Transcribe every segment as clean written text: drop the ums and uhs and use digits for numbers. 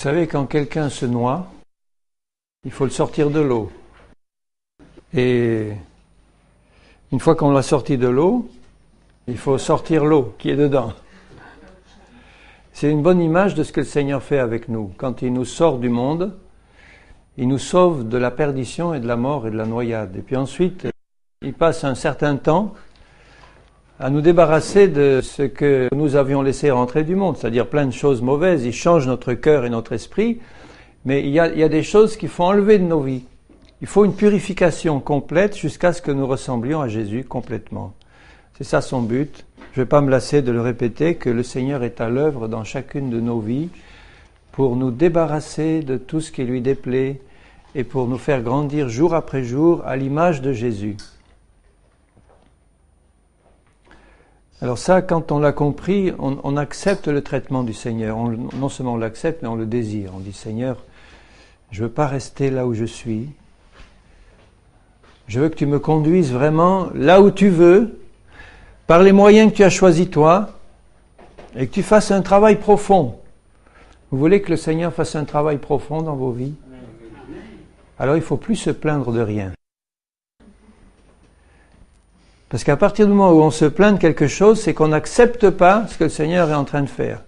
savez, quand quelqu'un se noie, il faut le sortir de l'eau. Et une fois qu'on l'a sorti de l'eau, il faut sortir l'eau qui est dedans. C'est une bonne image de ce que le Seigneur fait avec nous. Quand il nous sort du monde, il nous sauve de la perdition et de la mort et de la noyade. Et puis ensuite, il passe un certain temps à nous débarrasser de ce que nous avions laissé rentrer du monde, c'est-à-dire plein de choses mauvaises. Il change notre cœur et notre esprit, mais il y a des choses qu'il faut enlever de nos vies. Il faut une purification complète jusqu'à ce que nous ressemblions à Jésus complètement. C'est ça son but. Je ne vais pas me lasser de le répéter, que le Seigneur est à l'œuvre dans chacune de nos vies pour nous débarrasser de tout ce qui lui déplaît et pour nous faire grandir jour après jour à l'image de Jésus. Alors ça, quand on l'a compris, on accepte le traitement du Seigneur. Non seulement on l'accepte, mais on le désire. On dit, Seigneur, je ne veux pas rester là où je suis. Je veux que tu me conduises vraiment là où tu veux, par les moyens que tu as choisis toi, et que tu fasses un travail profond. Vous voulez que le Seigneur fasse un travail profond dans vos vies? Alors il ne faut plus se plaindre de rien. Parce qu'à partir du moment où on se plaint de quelque chose, c'est qu'on n'accepte pas ce que le Seigneur est en train de faire.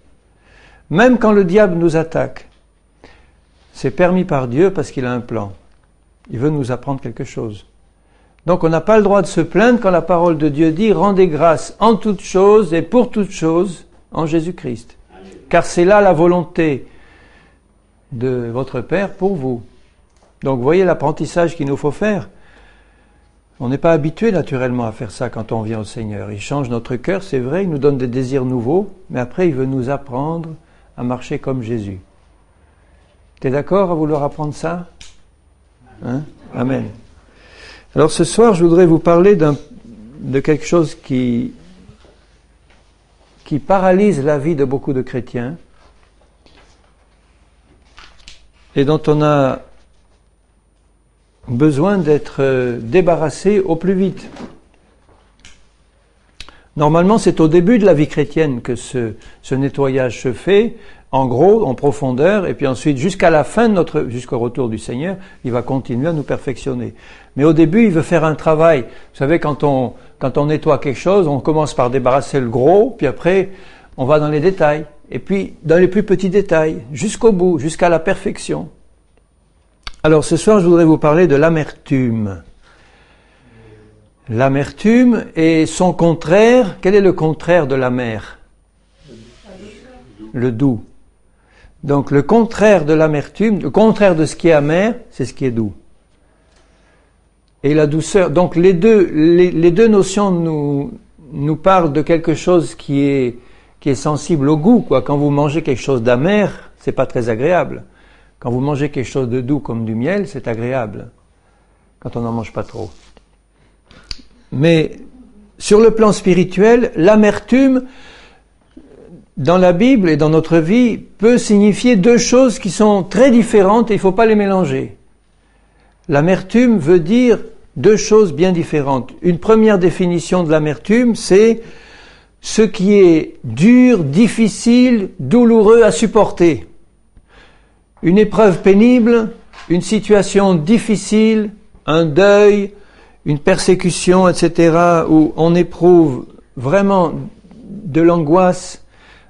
Même quand le diable nous attaque, c'est permis par Dieu parce qu'il a un plan. Il veut nous apprendre quelque chose. Donc on n'a pas le droit de se plaindre quand la parole de Dieu dit « Rendez grâce en toutes choses et pour toutes choses en Jésus-Christ. » Car c'est là la volonté de votre Père pour vous. Donc vous voyez l'apprentissage qu'il nous faut faire. On n'est pas habitué naturellement à faire ça quand on vient au Seigneur. Il change notre cœur, c'est vrai, il nous donne des désirs nouveaux, mais après il veut nous apprendre à marcher comme Jésus. T'es d'accord à vouloir apprendre ça? Hein? Amen. Alors ce soir, je voudrais vous parler de quelque chose qui paralyse la vie de beaucoup de chrétiens et dont on a besoin d'être débarrassé au plus vite. Normalement, c'est au début de la vie chrétienne que ce nettoyage se fait, en gros, en profondeur, et puis ensuite, jusqu'à la fin de jusqu'au retour du Seigneur, il va continuer à nous perfectionner. Mais au début, il veut faire un travail. Vous savez, quand on nettoie quelque chose, on commence par débarrasser le gros, puis après, on va dans les détails. Et puis, dans les plus petits détails, jusqu'au bout, jusqu'à la perfection. Alors, ce soir, je voudrais vous parler de l'amertume. L'amertume et son contraire. Quel est le contraire de l'amer? Le doux. Donc, le contraire de l'amertume, le contraire de ce qui est amer, c'est ce qui est doux. Et la douceur. Donc, les deux notions nous parlent de quelque chose qui est sensible au goût, quoi. Quand vous mangez quelque chose d'amer, c'est pas très agréable. Quand vous mangez quelque chose de doux comme du miel, c'est agréable. Quand on n'en mange pas trop. Mais, sur le plan spirituel, l'amertume, dans la Bible et dans notre vie, peut signifier deux choses qui sont très différentes et il ne faut pas les mélanger. L'amertume veut dire deux choses bien différentes. Une première définition de l'amertume, c'est ce qui est dur, difficile, douloureux à supporter. Une épreuve pénible, une situation difficile, un deuil, une persécution, etc., où on éprouve vraiment de l'angoisse,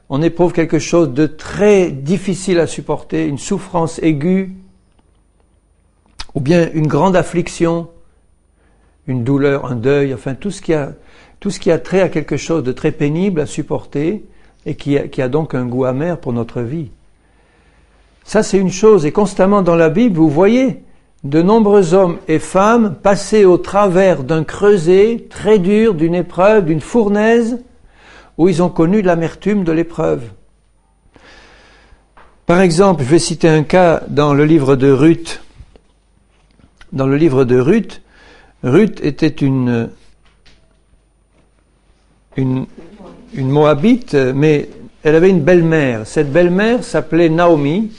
on éprouve quelque chose de très difficile à supporter, une souffrance aiguë, ou bien une grande affliction, une douleur, un deuil, enfin tout ce qui a trait à quelque chose de très pénible à supporter et qui a donc un goût amer pour notre vie. Ça, c'est une chose. Et constamment dans la Bible, vous voyez de nombreux hommes et femmes passer au travers d'un creuset très dur, d'une épreuve, d'une fournaise, où ils ont connu l'amertume de l'épreuve. Par exemple, je vais citer un cas dans le livre de Ruth. Dans le livre de Ruth, Ruth était une Moabite, mais elle avait une belle-mère. Cette belle-mère s'appelait Naomi,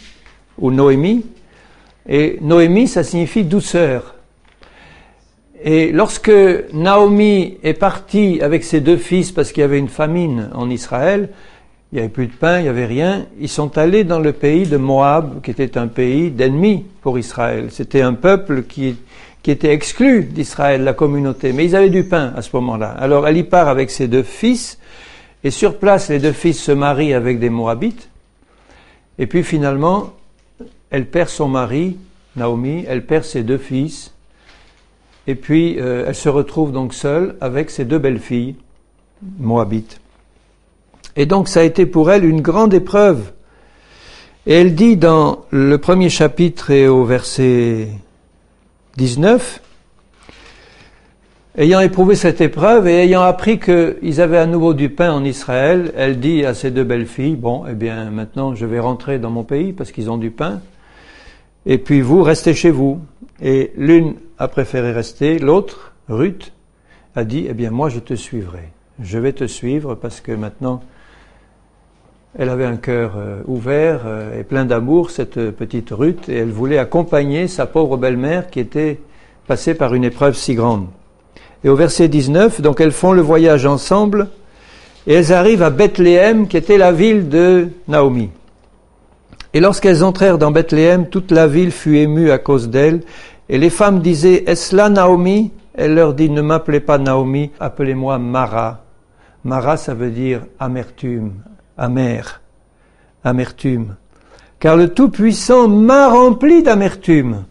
ou Noémie, et Noémie, ça signifie douceur. Et lorsque Naomi est partie avec ses deux fils, parce qu'il y avait une famine en Israël, il n'y avait plus de pain, il n'y avait rien. Ils sont allés dans le pays de Moab, qui était un pays d'ennemis pour Israël. C'était un peuple qui était exclu d'Israël, la communauté. Mais ils avaient du pain à ce moment-là. Alors elle y part avec ses 2 fils, et sur place, les 2 fils se marient avec des Moabites. Et puis finalement, elle perd son mari, Naomi, elle perd ses 2 fils, et puis elle se retrouve donc seule avec ses 2 belles-filles, Moabites. Et donc ça a été pour elle une grande épreuve. Et elle dit dans le premier chapitre et au verset 19, ayant éprouvé cette épreuve et ayant appris qu'ils avaient à nouveau du pain en Israël, elle dit à ses 2 belles-filles, bon, eh bien maintenant je vais rentrer dans mon pays parce qu'ils ont du pain, et puis vous, restez chez vous. Et l'une a préféré rester, l'autre, Ruth, a dit, eh bien moi je te suivrai. Je vais te suivre parce que maintenant, elle avait un cœur ouvert et plein d'amour, cette petite Ruth, et elle voulait accompagner sa pauvre belle-mère qui était passée par une épreuve si grande. Et au verset 19, donc elles font le voyage ensemble, et elles arrivent à Bethléem, qui était la ville de Naomi. Et lorsqu'elles entrèrent dans Bethléem, toute la ville fut émue à cause d'elles, et les femmes disaient, est-ce là Naomi? Elle leur dit, ne m'appelez pas Naomi, appelez-moi Mara. Mara, ça veut dire amertume, amer, amertume. Car le Tout-Puissant m'a rempli d'amertume.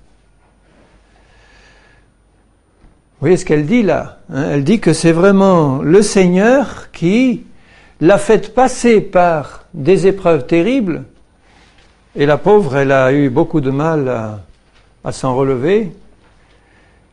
Vous voyez ce qu'elle dit là, hein? Elle dit que c'est vraiment le Seigneur qui l'a fait passer par des épreuves terribles, et la pauvre, elle a eu beaucoup de mal à s'en relever.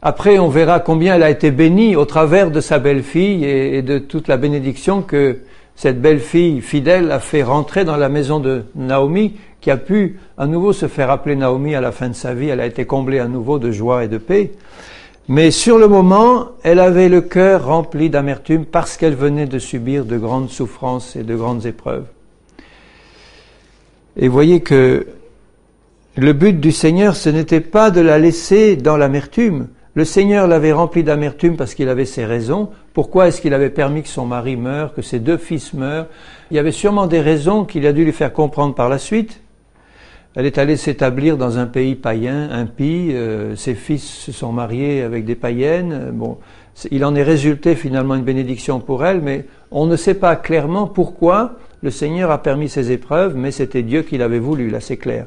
Après, on verra combien elle a été bénie au travers de sa belle-fille et de toute la bénédiction que cette belle-fille fidèle a fait rentrer dans la maison de Naomi, qui a pu à nouveau se faire appeler Naomi à la fin de sa vie. Elle a été comblée à nouveau de joie et de paix. Mais sur le moment, elle avait le cœur rempli d'amertume parce qu'elle venait de subir de grandes souffrances et de grandes épreuves. Et voyez que le but du Seigneur, ce n'était pas de la laisser dans l'amertume. Le Seigneur l'avait remplie d'amertume parce qu'il avait ses raisons. Pourquoi est-ce qu'il avait permis que son mari meure, que ses 2 fils meurent? Il y avait sûrement des raisons qu'il a dû lui faire comprendre par la suite. Elle est allée s'établir dans un pays païen, impie. Ses fils se sont mariés avec des païennes. Bon, il en est résulté finalement une bénédiction pour elle, mais on ne sait pas clairement pourquoi le Seigneur a permis ces épreuves, mais c'était Dieu qui l'avait voulu, là c'est clair.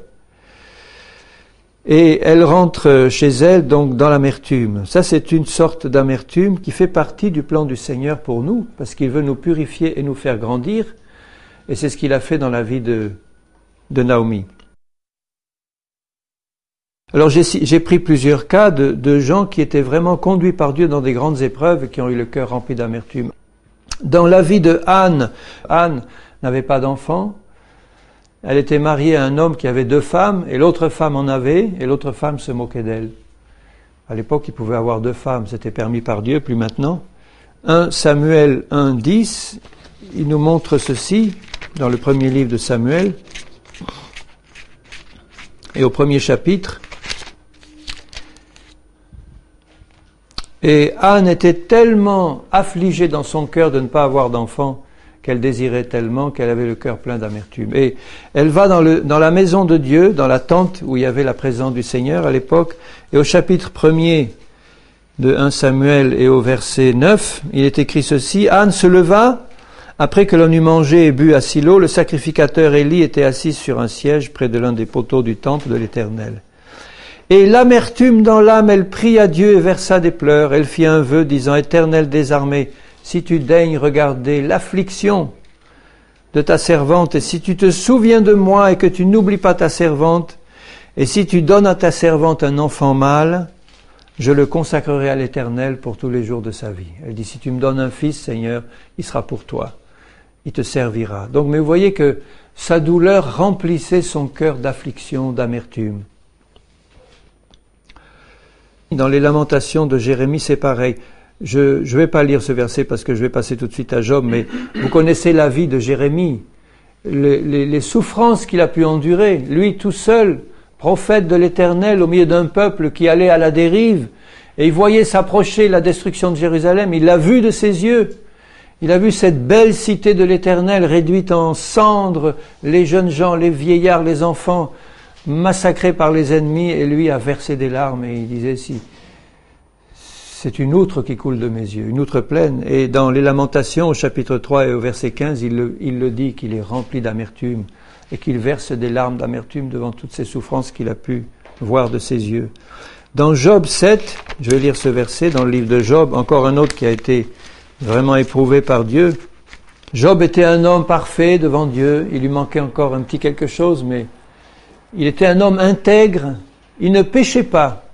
Et elle rentre chez elle donc dans l'amertume. Ça c'est une sorte d'amertume qui fait partie du plan du Seigneur pour nous, parce qu'il veut nous purifier et nous faire grandir, et c'est ce qu'il a fait dans la vie de Naomi. Alors j'ai pris plusieurs cas de gens qui étaient vraiment conduits par Dieu dans des grandes épreuves et qui ont eu le cœur rempli d'amertume. Dans la vie de Anne, Anne n'avait pas d'enfant. Elle était mariée à un homme qui avait 2 femmes, et l'autre femme en avait, et l'autre femme se moquait d'elle. À l'époque, il pouvait avoir 2 femmes, c'était permis par Dieu, plus maintenant. 1 Samuel 1:10, il nous montre ceci, dans le premier livre de Samuel, et au premier chapitre. Et Anne était tellement affligée dans son cœur de ne pas avoir d'enfant, qu'elle désirait tellement qu'elle avait le cœur plein d'amertume. Et elle va dans la maison de Dieu, dans la tente où il y avait la présence du Seigneur à l'époque, et au chapitre 1er de 1 Samuel et au verset 9, il est écrit ceci, Anne se leva, après que l'on eut mangé et bu à Silo, le sacrificateur Élie était assis sur un siège près de l'un des poteaux du temple de l'Éternel. Et l'amertume dans l'âme, elle prie à Dieu et versa des pleurs. Elle fit un vœu disant, Éternel des armées, si tu daignes regarder l'affliction de ta servante, et si tu te souviens de moi et que tu n'oublies pas ta servante, et si tu donnes à ta servante un enfant mâle, je le consacrerai à l'Éternel pour tous les jours de sa vie. Elle dit, si tu me donnes un fils, Seigneur, il sera pour toi. Il te servira. Donc, mais vous voyez que sa douleur remplissait son cœur d'affliction, d'amertume. Dans les lamentations de Jérémie, c'est pareil. Je ne vais pas lire ce verset parce que je vais passer tout de suite à Job, mais vous connaissez la vie de Jérémie, les souffrances qu'il a pu endurer, lui tout seul, prophète de l'Éternel au milieu d'un peuple qui allait à la dérive, et il voyait s'approcher la destruction de Jérusalem, il l'a vu de ses yeux, Il a vu cette belle cité de l'Éternel réduite en cendres, les jeunes gens, les vieillards, les enfants, massacrés par les ennemis, et lui a versé des larmes, et il disait, si, c'est une outre qui coule de mes yeux, une outre pleine. Et dans les Lamentations, au chapitre 3 et au verset 15, il le dit qu'il est rempli d'amertume, et qu'il verse des larmes d'amertume devant toutes ces souffrances qu'il a pu voir de ses yeux. Dans Job 7, je vais lire ce verset, dans le livre de Job, encore un autre qui a été vraiment éprouvé par Dieu. Job était un homme parfait devant Dieu, il lui manquait encore un petit quelque chose, mais il était un homme intègre, il ne péchait pas.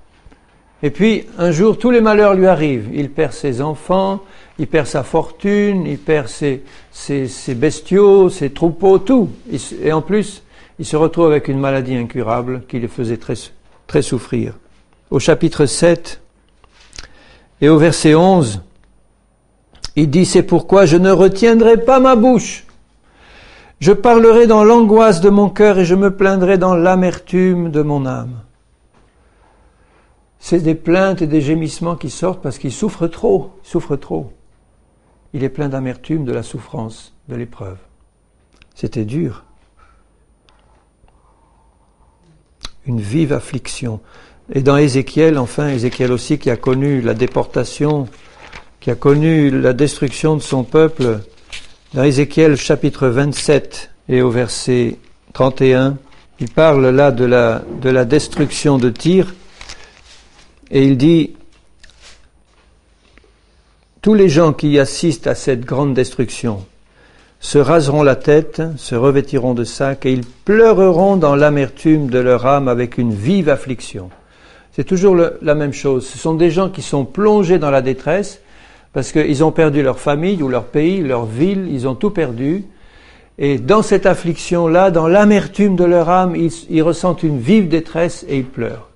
Et puis, un jour, tous les malheurs lui arrivent. Il perd ses enfants, il perd sa fortune, il perd ses bestiaux, ses troupeaux, tout. Et en plus, il se retrouve avec une maladie incurable qui le faisait très, très souffrir. Au chapitre 7 et au verset 11, il dit, c'est pourquoi je ne retiendrai pas ma bouche. Je parlerai dans l'angoisse de mon cœur et je me plaindrai dans l'amertume de mon âme. C'est des plaintes et des gémissements qui sortent parce qu'il souffre trop, Il est plein d'amertume de la souffrance, de l'épreuve. C'était dur. Une vive affliction. Et dans Ézéchiel, enfin, Ézéchiel aussi qui a connu la déportation, qui a connu la destruction de son peuple, dans Ézéchiel chapitre 27 et au verset 31, il parle là de la destruction de Tyr, et il dit, tous les gens qui assistent à cette grande destruction se raseront la tête, se revêtiront de sacs, et ils pleureront dans l'amertume de leur âme avec une vive affliction. C'est toujours la même chose. Ce sont des gens qui sont plongés dans la détresse, parce qu'ils ont perdu leur famille ou leur pays, leur ville, ils ont tout perdu. Et dans cette affliction-là, dans l'amertume de leur âme, ils ressentent une vive détresse et ils pleurent.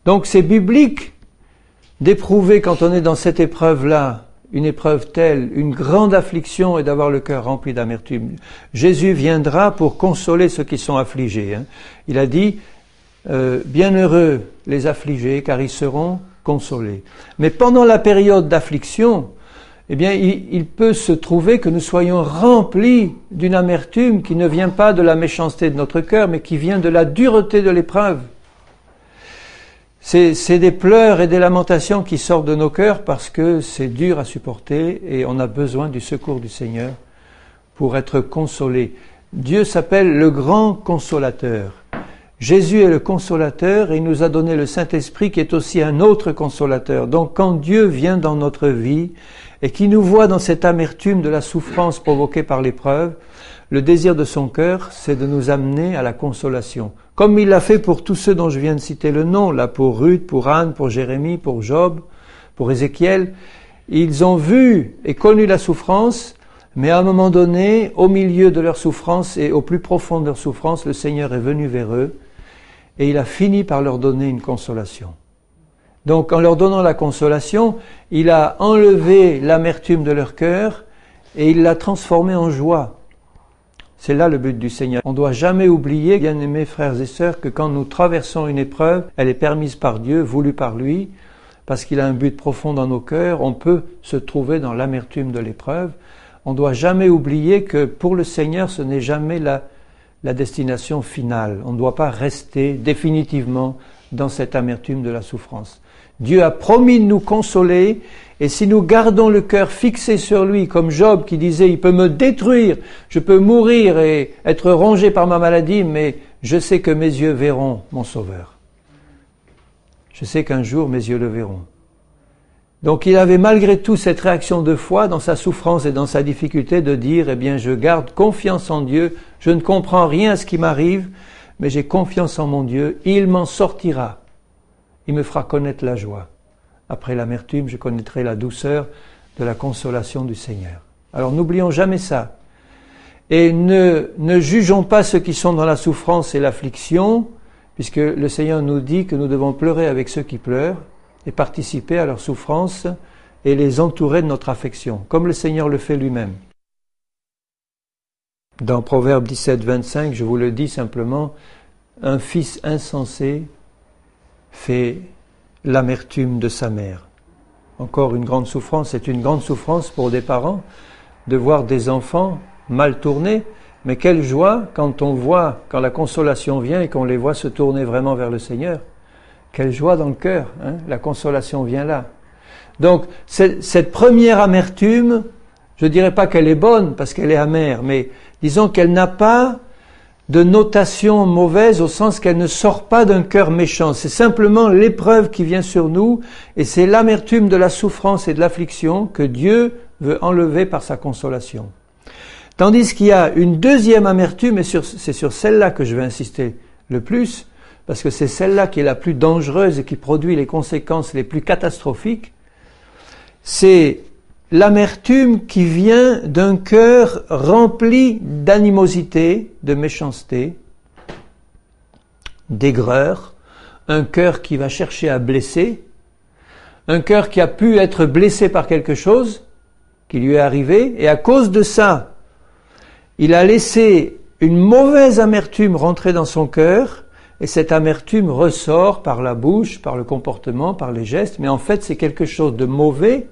Donc c'est biblique d'éprouver quand on est dans cette épreuve-là, une épreuve telle, une grande affliction et d'avoir le cœur rempli d'amertume. Jésus viendra pour consoler ceux qui sont affligés. Il a dit, bienheureux les affligés car ils seront consolés. Mais pendant la période d'affliction, eh bien, il peut se trouver que nous soyons remplis d'une amertume qui ne vient pas de la méchanceté de notre cœur, mais qui vient de la dureté de l'épreuve. C'est des pleurs et des lamentations qui sortent de nos cœurs parce que c'est dur à supporter et on a besoin du secours du Seigneur pour être consolé. Dieu s'appelle le grand consolateur. Jésus est le consolateur et il nous a donné le Saint-Esprit qui est aussi un autre consolateur. Donc quand Dieu vient dans notre vie et qui nous voit dans cette amertume de la souffrance provoquée par l'épreuve, le désir de son cœur, c'est de nous amener à la consolation. Comme il l'a fait pour tous ceux dont je viens de citer le nom, là pour Ruth, pour Anne, pour Jérémie, pour Job, pour Ézéchiel, ils ont vu et connu la souffrance, mais à un moment donné, au milieu de leur souffrance et au plus profond de leur souffrance, le Seigneur est venu vers eux et il a fini par leur donner une consolation. Donc en leur donnant la consolation, il a enlevé l'amertume de leur cœur et il l'a transformée en joie. C'est là le but du Seigneur. On ne doit jamais oublier, bien-aimés frères et sœurs, que quand nous traversons une épreuve, elle est permise par Dieu, voulue par lui, parce qu'il a un but profond dans nos cœurs. On peut se trouver dans l'amertume de l'épreuve. On ne doit jamais oublier que pour le Seigneur, ce n'est jamais la destination finale. On ne doit pas rester définitivement dans cette amertume de la souffrance. Dieu a promis de nous consoler, et si nous gardons le cœur fixé sur lui, comme Job qui disait, il peut me détruire, je peux mourir et être rongé par ma maladie, mais je sais que mes yeux verront mon Sauveur. Je sais qu'un jour mes yeux le verront. Donc il avait malgré tout cette réaction de foi dans sa souffrance et dans sa difficulté de dire, eh bien je garde confiance en Dieu, je ne comprends rien à ce qui m'arrive, mais j'ai confiance en mon Dieu, il m'en sortira. Il me fera connaître la joie. Après l'amertume, je connaîtrai la douceur de la consolation du Seigneur. Alors n'oublions jamais ça. Et ne jugeons pas ceux qui sont dans la souffrance et l'affliction, puisque le Seigneur nous dit que nous devons pleurer avec ceux qui pleurent et participer à leur souffrance et les entourer de notre affection, comme le Seigneur le fait lui-même. Dans Proverbe 17, 25, je vous le dis simplement, un fils insensé fait l'amertume de sa mère. encore une grande souffrance. C'est une grande souffrance pour des parents de voir des enfants mal tournés. Mais quelle joie quand on voit, quand la consolation vient et qu'on les voit se tourner vraiment vers le Seigneur. Quelle joie dans le cœur, hein? La consolation vient là. Donc, cette première amertume, je dirais pas qu'elle est bonne parce qu'elle est amère, mais disons qu'elle n'a pas de notation mauvaise au sens qu'elle ne sort pas d'un cœur méchant. C'est simplement l'épreuve qui vient sur nous et c'est l'amertume de la souffrance et de l'affliction que Dieu veut enlever par sa consolation. Tandis qu'il y a une deuxième amertume, et c'est sur celle-là que je vais insister le plus, parce que c'est celle-là qui est la plus dangereuse et qui produit les conséquences les plus catastrophiques, c'est l'amertume qui vient d'un cœur rempli d'animosité, de méchanceté, d'aigreur, un cœur qui va chercher à blesser, un cœur qui a pu être blessé par quelque chose qui lui est arrivé, et à cause de ça, il a laissé une mauvaise amertume rentrer dans son cœur, et cette amertume ressort par la bouche, par le comportement, par les gestes, mais en fait c'est quelque chose de mauvais,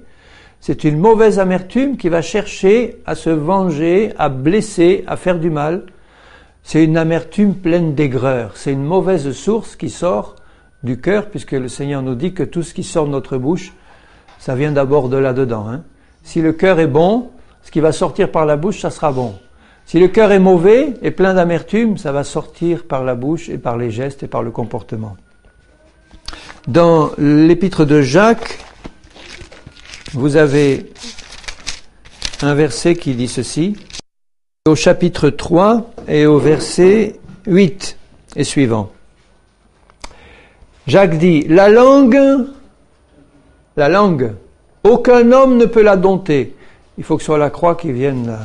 c'est une mauvaise amertume qui va chercher à se venger, à blesser, à faire du mal. C'est une amertume pleine d'aigreur, c'est une mauvaise source qui sort du cœur, puisque le Seigneur nous dit que tout ce qui sort de notre bouche, ça vient d'abord de là-dedans. Hein. Si le cœur est bon, ce qui va sortir par la bouche, ça sera bon. Si le cœur est mauvais et plein d'amertume, ça va sortir par la bouche et par les gestes et par le comportement. Dans l'épître de Jacques, vous avez un verset qui dit ceci, au chapitre 3 et au verset 8 et suivant. Jacques dit, la langue, aucun homme ne peut la dompter. Il faut que ce soit la croix qui vienne là.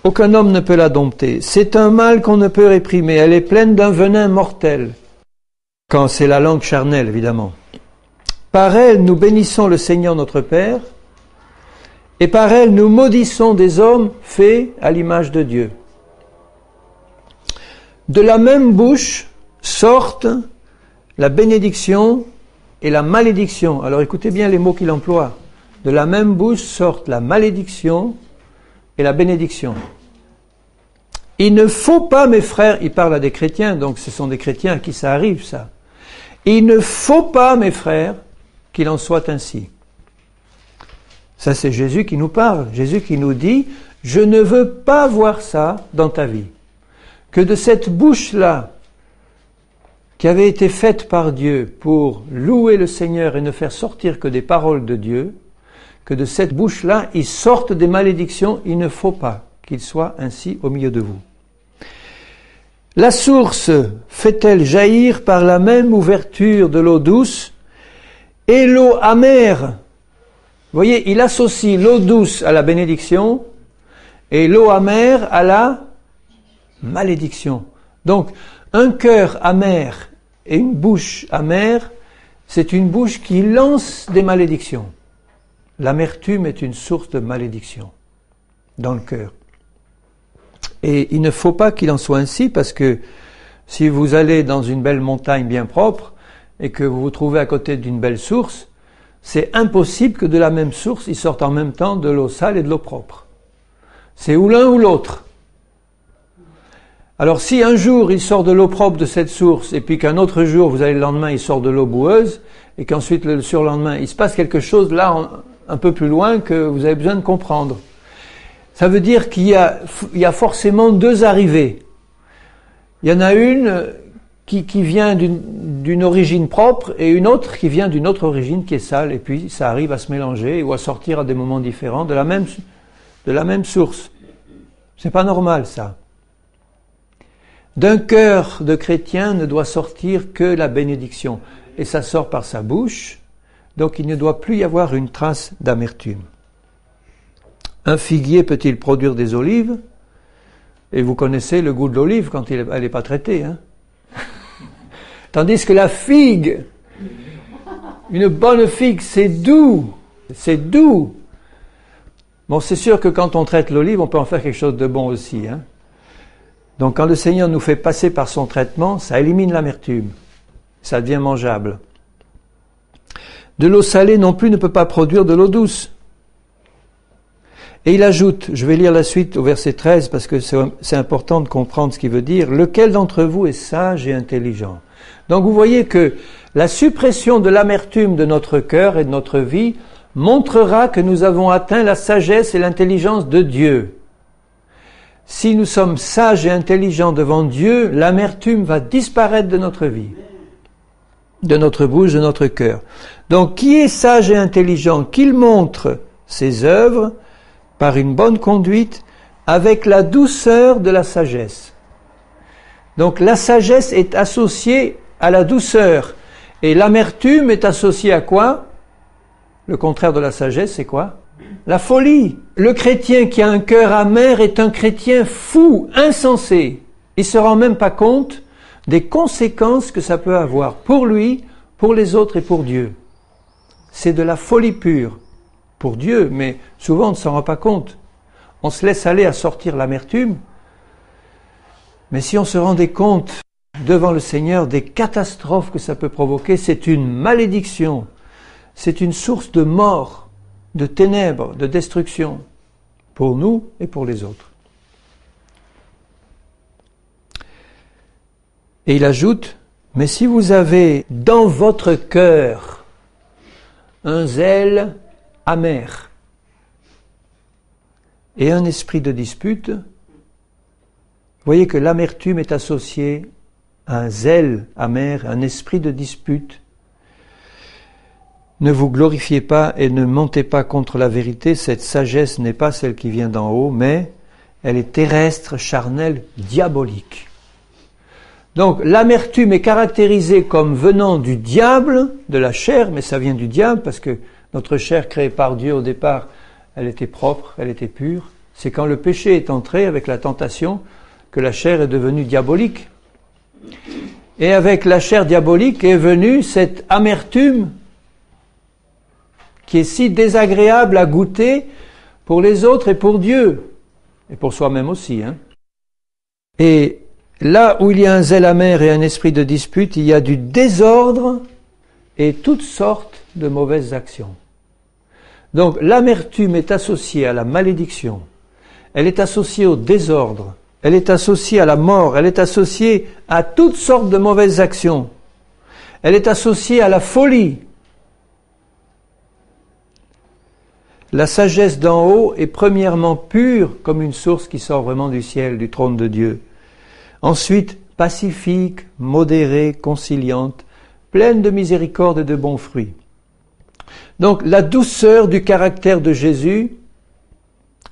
Aucun homme ne peut la dompter. C'est un mal qu'on ne peut réprimer. Elle est pleine d'un venin mortel. Quand c'est la langue charnelle, évidemment. Par elle, nous bénissons le Seigneur notre Père, et par elle, nous maudissons des hommes faits à l'image de Dieu. De la même bouche sortent la bénédiction et la malédiction. Alors écoutez bien les mots qu'il emploie. De la même bouche sortent la malédiction et la bénédiction. Il ne faut pas, mes frères, il parle à des chrétiens, donc ce sont des chrétiens à qui ça arrive, ça. Il ne faut pas, mes frères, qu'il en soit ainsi. Ça, c'est Jésus qui nous parle. Jésus qui nous dit, je ne veux pas voir ça dans ta vie. Que de cette bouche-là, qui avait été faite par Dieu pour louer le Seigneur et ne faire sortir que des paroles de Dieu, que de cette bouche-là, il sorte des malédictions, il ne faut pas qu'il soit ainsi au milieu de vous. La source fait-elle jaillir par la même ouverture de l'eau douce et l'eau amère? Vous voyez, il associe l'eau douce à la bénédiction et l'eau amère à la malédiction. Donc, un cœur amer et une bouche amère, c'est une bouche qui lance des malédictions. L'amertume est une source de malédiction dans le cœur. Et il ne faut pas qu'il en soit ainsi, parce que si vous allez dans une belle montagne bien propre et que vous vous trouvez à côté d'une belle source, c'est impossible que de la même source il sorte en même temps de l'eau sale et de l'eau propre. C'est ou l'un ou l'autre. Alors si un jour il sort de l'eau propre de cette source, et puis qu'un autre jour, vous allez le lendemain, il sort de l'eau boueuse, et qu'ensuite le surlendemain, il se passe quelque chose là, un peu plus loin, que vous avez besoin de comprendre. Ça veut dire qu'il y a forcément deux arrivées. Il y en a une qui vient d'une origine propre et une autre qui vient d'une autre origine qui est sale, et puis ça arrive à se mélanger ou à sortir à des moments différents de la même source. C'est pas normal, ça. D'un cœur de chrétien ne doit sortir que la bénédiction. Et ça sort par sa bouche, donc il ne doit plus y avoir une trace d'amertume. Un figuier peut-il produire des olives? Et vous connaissez le goût de l'olive quand elle n'est pas traitée. Hein. Tandis que la figue, une bonne figue, c'est doux. C'est doux. Bon, c'est sûr que quand on traite l'olive, on peut en faire quelque chose de bon aussi. Hein. Donc quand le Seigneur nous fait passer par son traitement, ça élimine l'amertume. Ça devient mangeable. De l'eau salée non plus ne peut pas produire de l'eau douce. Et il ajoute, je vais lire la suite au verset 13 parce que c'est important de comprendre ce qu'il veut dire. Lequel d'entre vous est sage et intelligent? Donc vous voyez que la suppression de l'amertume de notre cœur et de notre vie montrera que nous avons atteint la sagesse et l'intelligence de Dieu. Si nous sommes sages et intelligents devant Dieu, l'amertume va disparaître de notre vie, de notre bouche, de notre cœur. Donc qui est sage et intelligent? Qu'il montre ses œuvres par une bonne conduite, avec la douceur de la sagesse. Donc la sagesse est associée à la douceur. Et l'amertume est associée à quoi? Le contraire de la sagesse, c'est quoi? La folie. Le chrétien qui a un cœur amer est un chrétien fou, insensé. Il ne se rend même pas compte des conséquences que ça peut avoir pour lui, pour les autres et pour Dieu. C'est de la folie pure. Pour Dieu, mais souvent on ne s'en rend pas compte. On se laisse aller à sortir l'amertume, mais si on se rendait compte devant le Seigneur des catastrophes que ça peut provoquer, c'est une malédiction, c'est une source de mort, de ténèbres, de destruction, pour nous et pour les autres. Et il ajoute, mais si vous avez dans votre cœur un zèle amer et un esprit de dispute, vous voyez que l'amertume est associée à un zèle amer, un esprit de dispute. Ne vous glorifiez pas et ne montez pas contre la vérité, cette sagesse n'est pas celle qui vient d'en haut, mais elle est terrestre, charnelle, diabolique. Donc l'amertume est caractérisée comme venant du diable, de la chair, mais ça vient du diable parce que notre chair créée par Dieu au départ, elle était propre, elle était pure. C'est quand le péché est entré avec la tentation que la chair est devenue diabolique. Et avec la chair diabolique est venue cette amertume qui est si désagréable à goûter pour les autres et pour Dieu, et pour soi-même aussi. Et là où il y a un zèle amer et un esprit de dispute, il y a du désordre et toutes sortes de mauvaises actions. Donc l'amertume est associée à la malédiction, elle est associée au désordre, elle est associée à la mort, elle est associée à toutes sortes de mauvaises actions, elle est associée à la folie. La sagesse d'en haut est premièrement pure comme une source qui sort vraiment du ciel, du trône de Dieu. Ensuite, pacifique, modérée, conciliante, pleine de miséricorde et de bons fruits. Donc la douceur du caractère de Jésus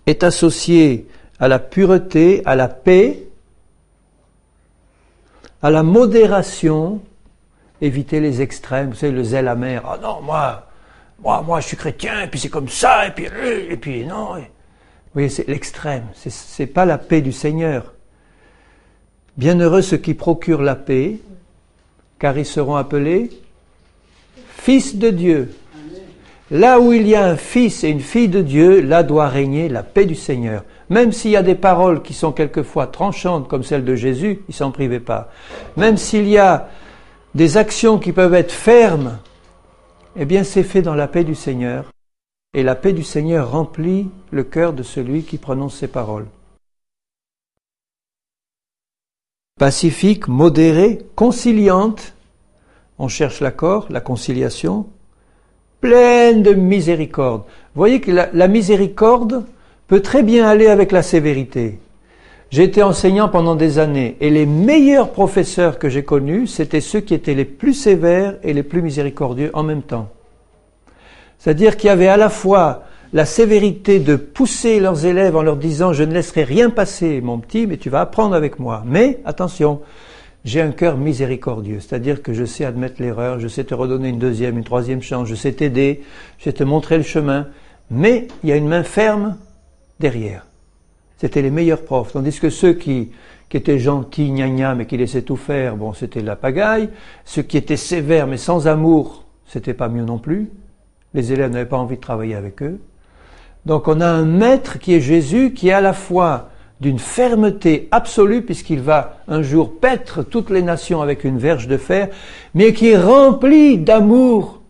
est associée à la pureté, à la paix, à la modération, éviter les extrêmes, vous savez, le zèle amer. Ah non, moi je suis chrétien, et puis c'est comme ça, et puis non. Vous voyez, c'est l'extrême, c'est pas la paix du Seigneur. Bienheureux ceux qui procurent la paix, car ils seront appelés fils de Dieu. Là où il y a un fils et une fille de Dieu, là doit régner la paix du Seigneur. Même s'il y a des paroles qui sont quelquefois tranchantes comme celles de Jésus, il s'en privait pas. Même s'il y a des actions qui peuvent être fermes, eh bien c'est fait dans la paix du Seigneur. Et la paix du Seigneur remplit le cœur de celui qui prononce ces paroles. Pacifique, modérée, conciliante, on cherche l'accord, la conciliation, pleine de miséricorde. Vous voyez que la miséricorde peut très bien aller avec la sévérité. J'ai été enseignant pendant des années et les meilleurs professeurs que j'ai connus, c'était ceux qui étaient les plus sévères et les plus miséricordieux en même temps. C'est-à-dire qu'il y avait à la fois la sévérité de pousser leurs élèves en leur disant « Je ne laisserai rien passer, mon petit, mais tu vas apprendre avec moi. Mais attention, j'ai un cœur miséricordieux, c'est-à-dire que je sais admettre l'erreur, je sais te redonner une deuxième, une troisième chance, je sais t'aider, je sais te montrer le chemin. Mais il y a une main ferme derrière. » C'était les meilleurs profs. Tandis que ceux qui étaient gentils, gna mais qui laissaient tout faire, bon, c'était la pagaille. Ceux qui étaient sévères, mais sans amour, c'était pas mieux non plus. Les élèves n'avaient pas envie de travailler avec eux. Donc on a un maître qui est Jésus, qui est à la fois d'une fermeté absolue, puisqu'il va un jour paître toutes les nations avec une verge de fer, mais qui est rempli d'amour,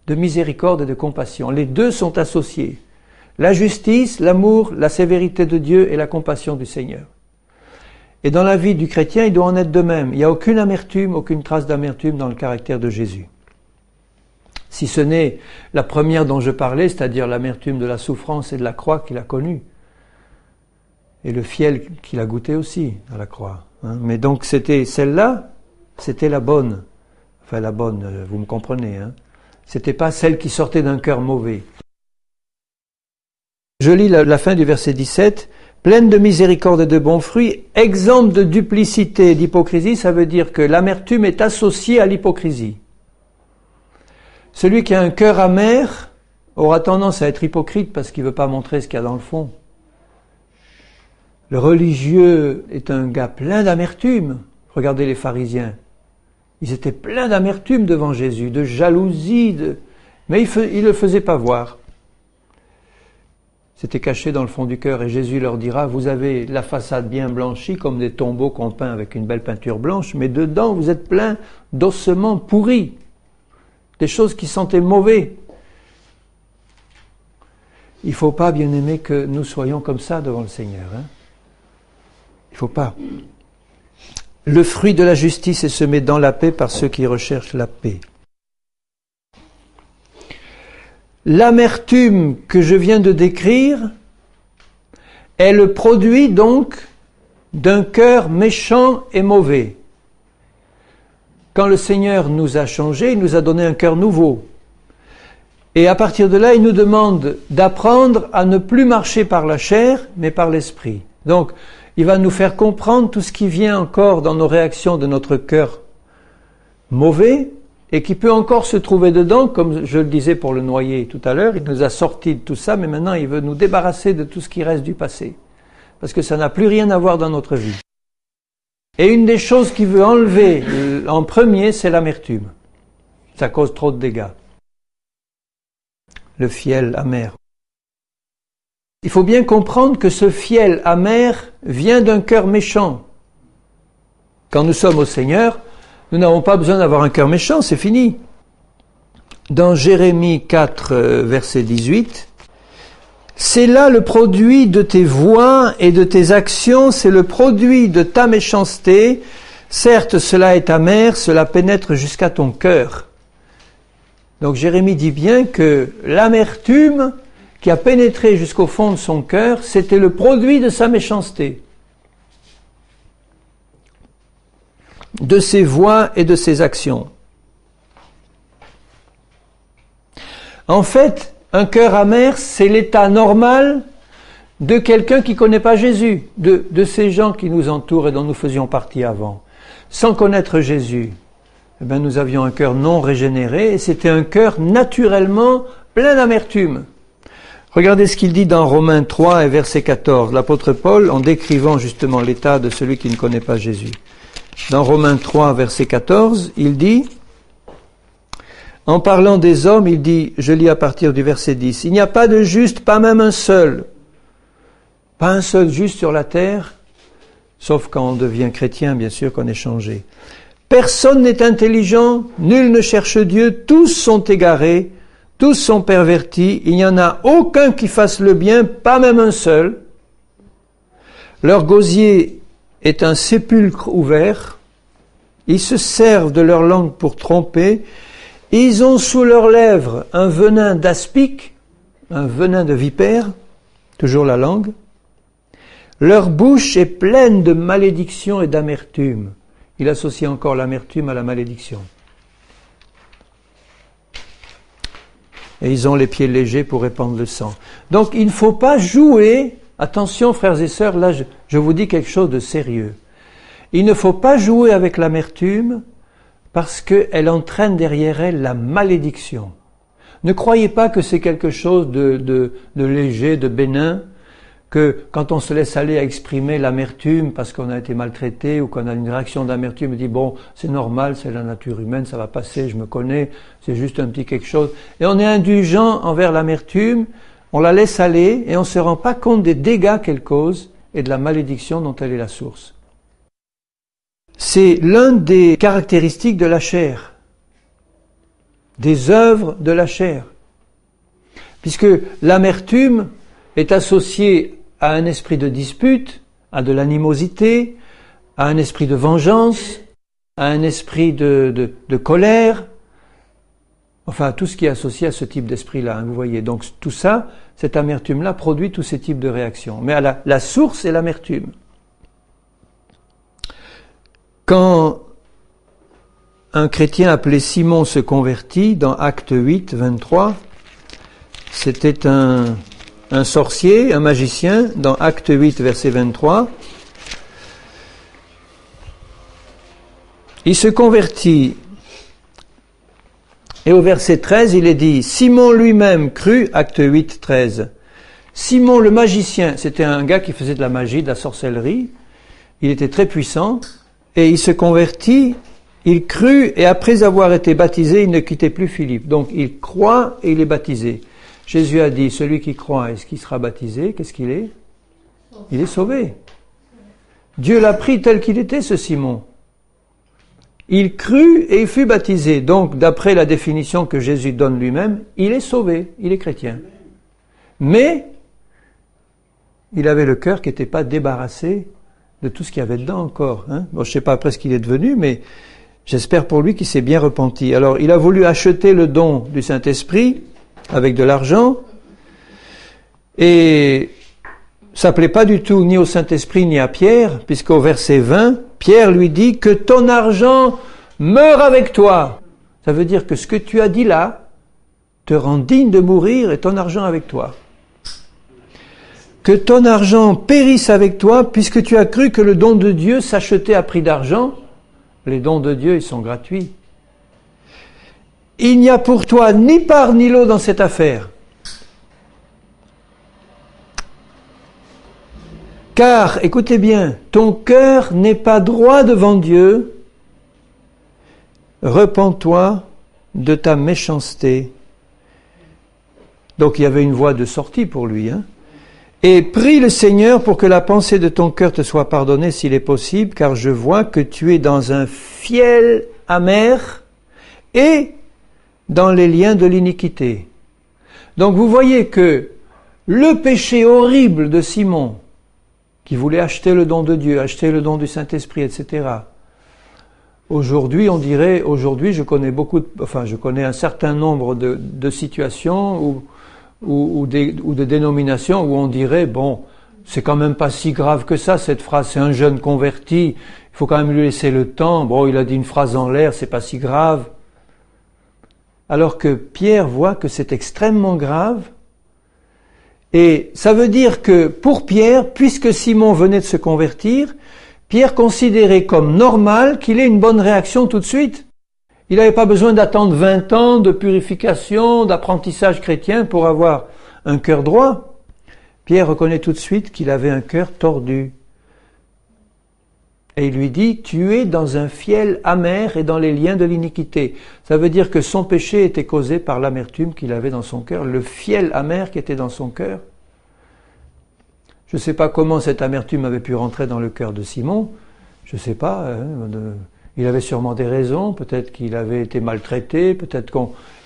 de miséricorde et de compassion. Les deux sont associés. La justice, l'amour, la sévérité de Dieu et la compassion du Seigneur. Et dans la vie du chrétien, il doit en être de même. Il n'y a aucune amertume, aucune trace d'amertume dans le caractère de Jésus. Si ce n'est la première dont je parlais, c'est-à-dire l'amertume de la souffrance et de la croix qu'il a connue. Et le fiel qu'il a goûté aussi à la croix. Mais donc c'était celle-là, c'était la bonne. Enfin la bonne, vous me comprenez. C'était pas celle qui sortait d'un cœur mauvais. Je lis la fin du verset 17. Pleine de miséricorde et de bons fruits, exempte de duplicité et d'hypocrisie, ça veut dire que l'amertume est associée à l'hypocrisie. Celui qui a un cœur amer aura tendance à être hypocrite parce qu'il ne veut pas montrer ce qu'il y a dans le fond. Le religieux est un gars plein d'amertume. Regardez les pharisiens. Ils étaient pleins d'amertume devant Jésus, de jalousie, mais ils ne le faisaient pas voir. C'était caché dans le fond du cœur et Jésus leur dira, vous avez la façade bien blanchie comme des tombeaux qu'on peint avec une belle peinture blanche, mais dedans vous êtes plein d'ossements pourris, des choses qui sentaient mauvais. Il ne faut pas, bien aimé, que nous soyons comme ça devant le Seigneur. Il ne faut pas. Le fruit de la justice est semé dans la paix par ceux qui recherchent la paix. L'amertume que je viens de décrire est le produit donc d'un cœur méchant et mauvais. Quand le Seigneur nous a changés, il nous a donné un cœur nouveau. Et à partir de là, il nous demande d'apprendre à ne plus marcher par la chair, mais par l'esprit. Donc, il va nous faire comprendre tout ce qui vient encore dans nos réactions de notre cœur mauvais, et qui peut encore se trouver dedans, comme je le disais pour le noyer tout à l'heure, il nous a sortis de tout ça, mais maintenant il veut nous débarrasser de tout ce qui reste du passé. Parce que ça n'a plus rien à voir dans notre vie. Et une des choses qu'il veut enlever en premier, c'est l'amertume. Ça cause trop de dégâts. Le fiel amer. Il faut bien comprendre que ce fiel amer vient d'un cœur méchant. Quand nous sommes au Seigneur, nous n'avons pas besoin d'avoir un cœur méchant, c'est fini. Dans Jérémie 4, verset 18, « C'est là le produit de tes voies et de tes actions, c'est le produit de ta méchanceté. Certes, cela est amer, cela pénètre jusqu'à ton cœur. » Donc Jérémie dit bien que l'amertume qui a pénétré jusqu'au fond de son cœur, c'était le produit de sa méchanceté. De ses voies et de ses actions. En fait, un cœur amer, c'est l'état normal de quelqu'un qui ne connaît pas Jésus, de ces gens qui nous entourent et dont nous faisions partie avant. Sans connaître Jésus, nous avions un cœur non régénéré et c'était un cœur naturellement plein d'amertume. Regardez ce qu'il dit dans Romains 3 et verset 14, l'apôtre Paul, en décrivant justement l'état de celui qui ne connaît pas Jésus. Dans Romains 3, verset 14, il dit, en parlant des hommes, il dit, je lis à partir du verset 10, « Il n'y a pas de juste, pas même un seul. » Pas un seul juste sur la terre, sauf quand on devient chrétien, bien sûr, qu'on est changé. « Personne n'est intelligent, nul ne cherche Dieu, tous sont égarés, tous sont pervertis, il n'y en a aucun qui fasse le bien, pas même un seul. Leur gosier est un sépulcre ouvert, ils se servent de leur langue pour tromper, ils ont sous leurs lèvres un venin d'aspic, un venin de vipère, toujours la langue, leur bouche est pleine de malédiction et d'amertume. Il associe encore l'amertume à la malédiction. Et ils ont les pieds légers pour répandre le sang. Donc il ne faut pas jouer, attention frères et sœurs, là je vous dis quelque chose de sérieux. Il ne faut pas jouer avec l'amertume parce qu'elle entraîne derrière elle la malédiction. Ne croyez pas que c'est quelque chose de léger, de bénin, que quand on se laisse aller à exprimer l'amertume parce qu'on a été maltraité ou qu'on a une réaction d'amertume, on dit bon, c'est normal, c'est la nature humaine, ça va passer, je me connais, c'est juste un petit quelque chose. Et on est indulgent envers l'amertume, on la laisse aller et on ne se rend pas compte des dégâts qu'elle cause et de la malédiction dont elle est la source. C'est l'une des caractéristiques de la chair. des œuvres de la chair. Puisque l'amertume est associée à un esprit de dispute, à de l'animosité, à un esprit de vengeance, à un esprit de colère, enfin tout ce qui est associé à ce type d'esprit-là, hein, vous voyez. Donc tout ça, cette amertume-là produit tous ces types de réactions. Mais la source est l'amertume. Quand un chrétien appelé Simon se convertit, dans Acte 8, 23, c'était un sorcier, un magicien, dans Acte 8, verset 23. Il se convertit, et au verset 13, il est dit, Simon lui-même crut, Acte 8, 13. Simon le magicien, c'était un gars qui faisait de la magie, de la sorcellerie, il était très puissant, et il se convertit, il crut, et après avoir été baptisé, il ne quittait plus Philippe. Donc il croit et il est baptisé. Jésus a dit, celui qui croit, est-ce qu'il sera baptisé? Qu'est-ce qu'il est? Il est sauvé. Dieu l'a pris tel qu'il était, ce Simon. Il crut et il fut baptisé. Donc, d'après la définition que Jésus donne lui-même, il est sauvé, il est chrétien. Mais, il avait le cœur qui n'était pas débarrassé de tout ce qu'il y avait dedans encore. Hein. Bon, je ne sais pas après ce qu'il est devenu, mais j'espère pour lui qu'il s'est bien repenti. Alors, il a voulu acheter le don du Saint-Esprit avec de l'argent, et ça ne plaît pas du tout ni au Saint-Esprit ni à Pierre, puisqu'au verset 20, Pierre lui dit que ton argent meure avec toi. Ça veut dire que ce que tu as dit là te rend digne de mourir et ton argent avec toi. Que ton argent périsse avec toi, puisque tu as cru que le don de Dieu s'achetait à prix d'argent. Les dons de Dieu, ils sont gratuits. Il n'y a pour toi ni part ni lot dans cette affaire. Car, écoutez bien, ton cœur n'est pas droit devant Dieu. Repens-toi de ta méchanceté. Donc il y avait une voie de sortie pour lui. Hein. Et prie le Seigneur pour que la pensée de ton cœur te soit pardonnée s'il est possible, car je vois que tu es dans un fiel amer et dans les liens de l'iniquité. Donc vous voyez que le péché horrible de Simon, qui voulait acheter le don de Dieu, acheter le don du Saint-Esprit, etc. Aujourd'hui, je connais un certain nombre de situations ou de dénominations où on dirait, bon, c'est quand même pas si grave que ça, cette phrase, c'est un jeune converti, il faut quand même lui laisser le temps, bon, il a dit une phrase en l'air, c'est pas si grave. Alors que Pierre voit que c'est extrêmement grave. Et ça veut dire que pour Pierre, puisque Simon venait de se convertir, Pierre considérait comme normal qu'il ait une bonne réaction tout de suite. Il n'avait pas besoin d'attendre 20 ans de purification, d'apprentissage chrétien pour avoir un cœur droit. Pierre reconnaît tout de suite qu'il avait un cœur tordu. Et il lui dit, tu es dans un fiel amer et dans les liens de l'iniquité. Ça veut dire que son péché était causé par l'amertume qu'il avait dans son cœur, le fiel amer qui était dans son cœur. Je ne sais pas comment cette amertume avait pu rentrer dans le cœur de Simon. Je ne sais pas. Il avait sûrement des raisons. Peut-être qu'il avait été maltraité. Peut-être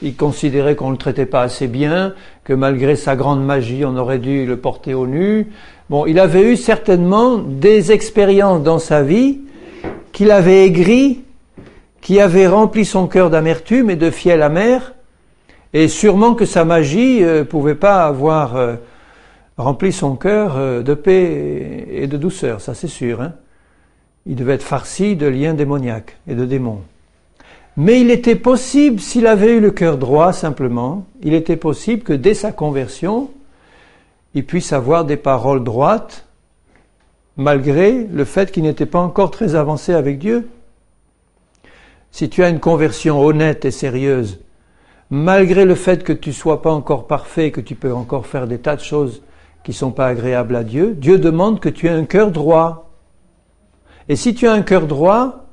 qu'il considérait qu'on ne le traitait pas assez bien. Que malgré sa grande magie, on aurait dû le porter au nu. Bon, il avait eu certainement des expériences dans sa vie qui l'avaient aigri, qui avaient rempli son cœur d'amertume et de fiel amer, et sûrement que sa magie pouvait pas avoir rempli son cœur de paix et de douceur, ça c'est sûr. Hein. Il devait être farci de liens démoniaques et de démons. Mais il était possible, s'il avait eu le cœur droit simplement, il était possible que dès sa conversion, il puisse avoir des paroles droites, malgré le fait qu'il n'était pas encore très avancé avec Dieu. Si tu as une conversion honnête et sérieuse, malgré le fait que tu ne sois pas encore parfait, que tu peux encore faire des tas de choses qui ne sont pas agréables à Dieu, Dieu demande que tu aies un cœur droit. Et si tu as un cœur droit,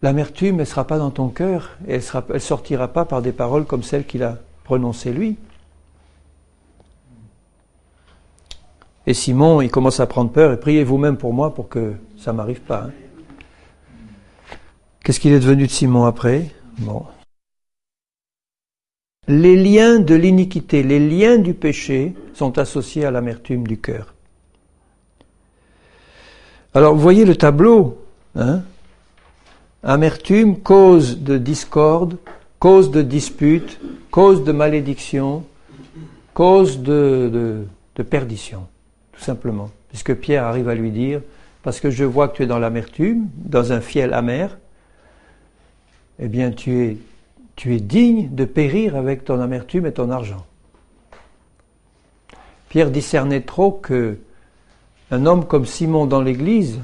l'amertume ne sera pas dans ton cœur, et elle sortira pas par des paroles comme celles qu'il a prononcées lui. Et Simon, il commence à prendre peur, et priez vous-même pour moi pour que ça ne m'arrive pas. Hein. Qu'est-ce qu'il est devenu de Simon après? Bon. les liens de l'iniquité, les liens du péché sont associés à l'amertume du cœur. Alors, vous voyez le tableau, hein? Amertume, cause de discorde, cause de dispute, cause de malédiction, cause de perdition, tout simplement. Puisque Pierre arrive à lui dire, parce que je vois que tu es dans l'amertume, dans un fiel amer, eh bien tu es digne de périr avec ton amertume et ton argent. Pierre discernait trop que un homme comme Simon dans l'Église,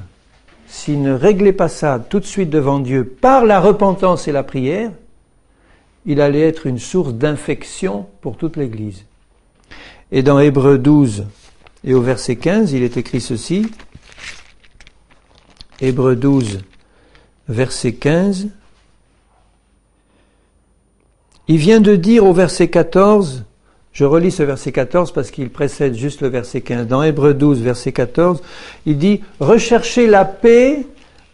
s'il ne réglait pas ça tout de suite devant Dieu par la repentance et la prière, il allait être une source d'infection pour toute l'Église. Et dans Hébreux 12 et au verset 15, il est écrit ceci, Hébreux 12, verset 15, il vient de dire au verset 14, je relis ce verset 14 parce qu'il précède juste le verset 15. Dans Hébreux 12, verset 14, il dit « Recherchez la paix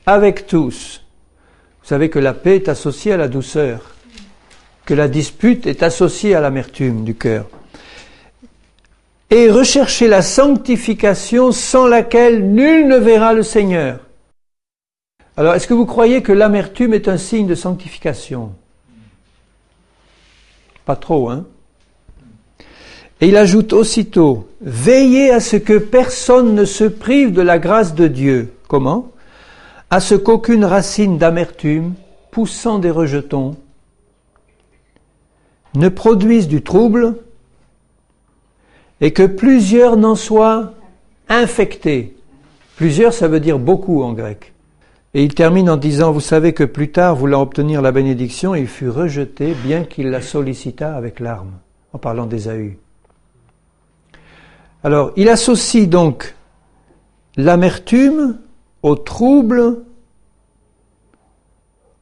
avec tous ». Vous savez que la paix est associée à la douceur, que la dispute est associée à l'amertume du cœur. « Et recherchez la sanctification sans laquelle nul ne verra le Seigneur ». Alors, est-ce que vous croyez que l'amertume est un signe de sanctification ? Pas trop, hein ? Et il ajoute aussitôt, « Veillez à ce que personne ne se prive de la grâce de Dieu. » Comment ? « À ce qu'aucune racine d'amertume, poussant des rejetons, ne produise du trouble, et que plusieurs n'en soient infectés. » Plusieurs, ça veut dire beaucoup en grec. Et il termine en disant, « Vous savez que plus tard, voulant obtenir la bénédiction, il fut rejeté, bien qu'il la sollicitât avec larmes. » En parlant d'Ésaü. Alors, il associe donc l'amertume au trouble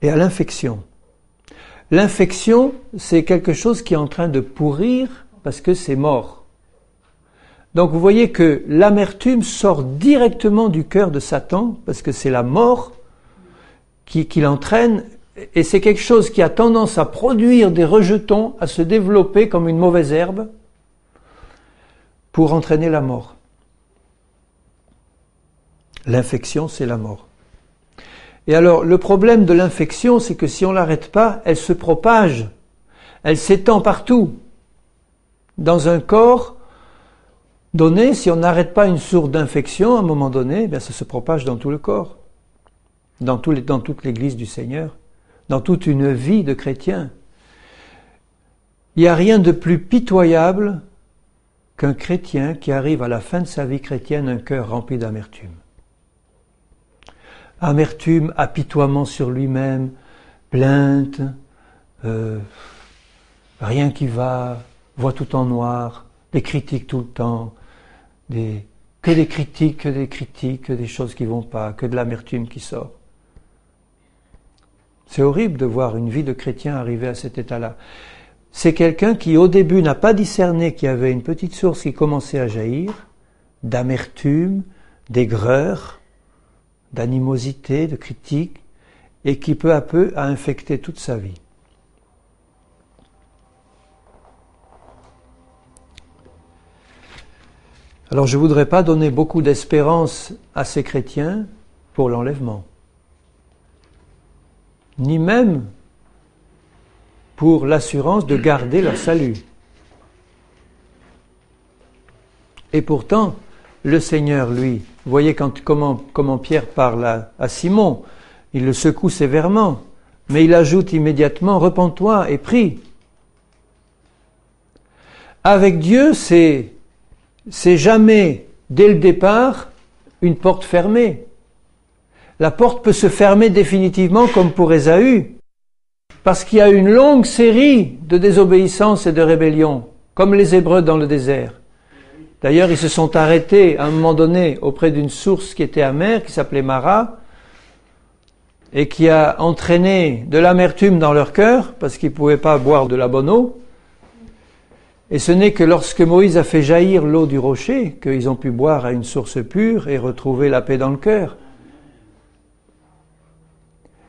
et à l'infection. L'infection, c'est quelque chose qui est en train de pourrir parce que c'est mort. Donc vous voyez que l'amertume sort directement du cœur de Satan parce que c'est la mort qui l'entraîne et c'est quelque chose qui a tendance à produire des rejetons, à se développer comme une mauvaise herbe pour entraîner la mort. L'infection, c'est la mort. Et alors, le problème de l'infection, c'est que si on ne l'arrête pas, elle se propage, elle s'étend partout. Dans un corps donné, si on n'arrête pas une source d'infection, à un moment donné, eh bien, ça se propage dans tout le corps, dans toute l'Église du Seigneur, dans toute une vie de chrétien. Il n'y a rien de plus pitoyable qu'un chrétien qui arrive à la fin de sa vie chrétienne un cœur rempli d'amertume. Amertume, apitoiement sur lui-même, plainte, rien qui va, voit tout en noir, des critiques tout le temps, que des critiques, que des choses qui vont pas, que de l'amertume qui sort. C'est horrible de voir une vie de chrétien arriver à cet état-là. C'est quelqu'un qui, au début, n'a pas discerné qu'il y avait une petite source qui commençait à jaillir, d'amertume, d'aigreur, d'animosité, de critique, et qui peu à peu a infecté toute sa vie. Alors je ne voudrais pas donner beaucoup d'espérance à ces chrétiens pour l'enlèvement, ni même pour l'assurance de garder leur salut. Et pourtant, le Seigneur, lui, vous voyez comment Pierre parle à Simon, il le secoue sévèrement, mais il ajoute immédiatement « Repens-toi et prie ». Avec Dieu, c'est jamais, dès le départ, une porte fermée. La porte peut se fermer définitivement comme pour Ésaü, parce qu'il y a une longue série de désobéissances et de rébellions, comme les Hébreux dans le désert. D'ailleurs, ils se sont arrêtés à un moment donné auprès d'une source qui était amère, qui s'appelait Mara, et qui a entraîné de l'amertume dans leur cœur, parce qu'ils ne pouvaient pas boire de la bonne eau. Et ce n'est que lorsque Moïse a fait jaillir l'eau du rocher qu'ils ont pu boire à une source pure et retrouver la paix dans le cœur.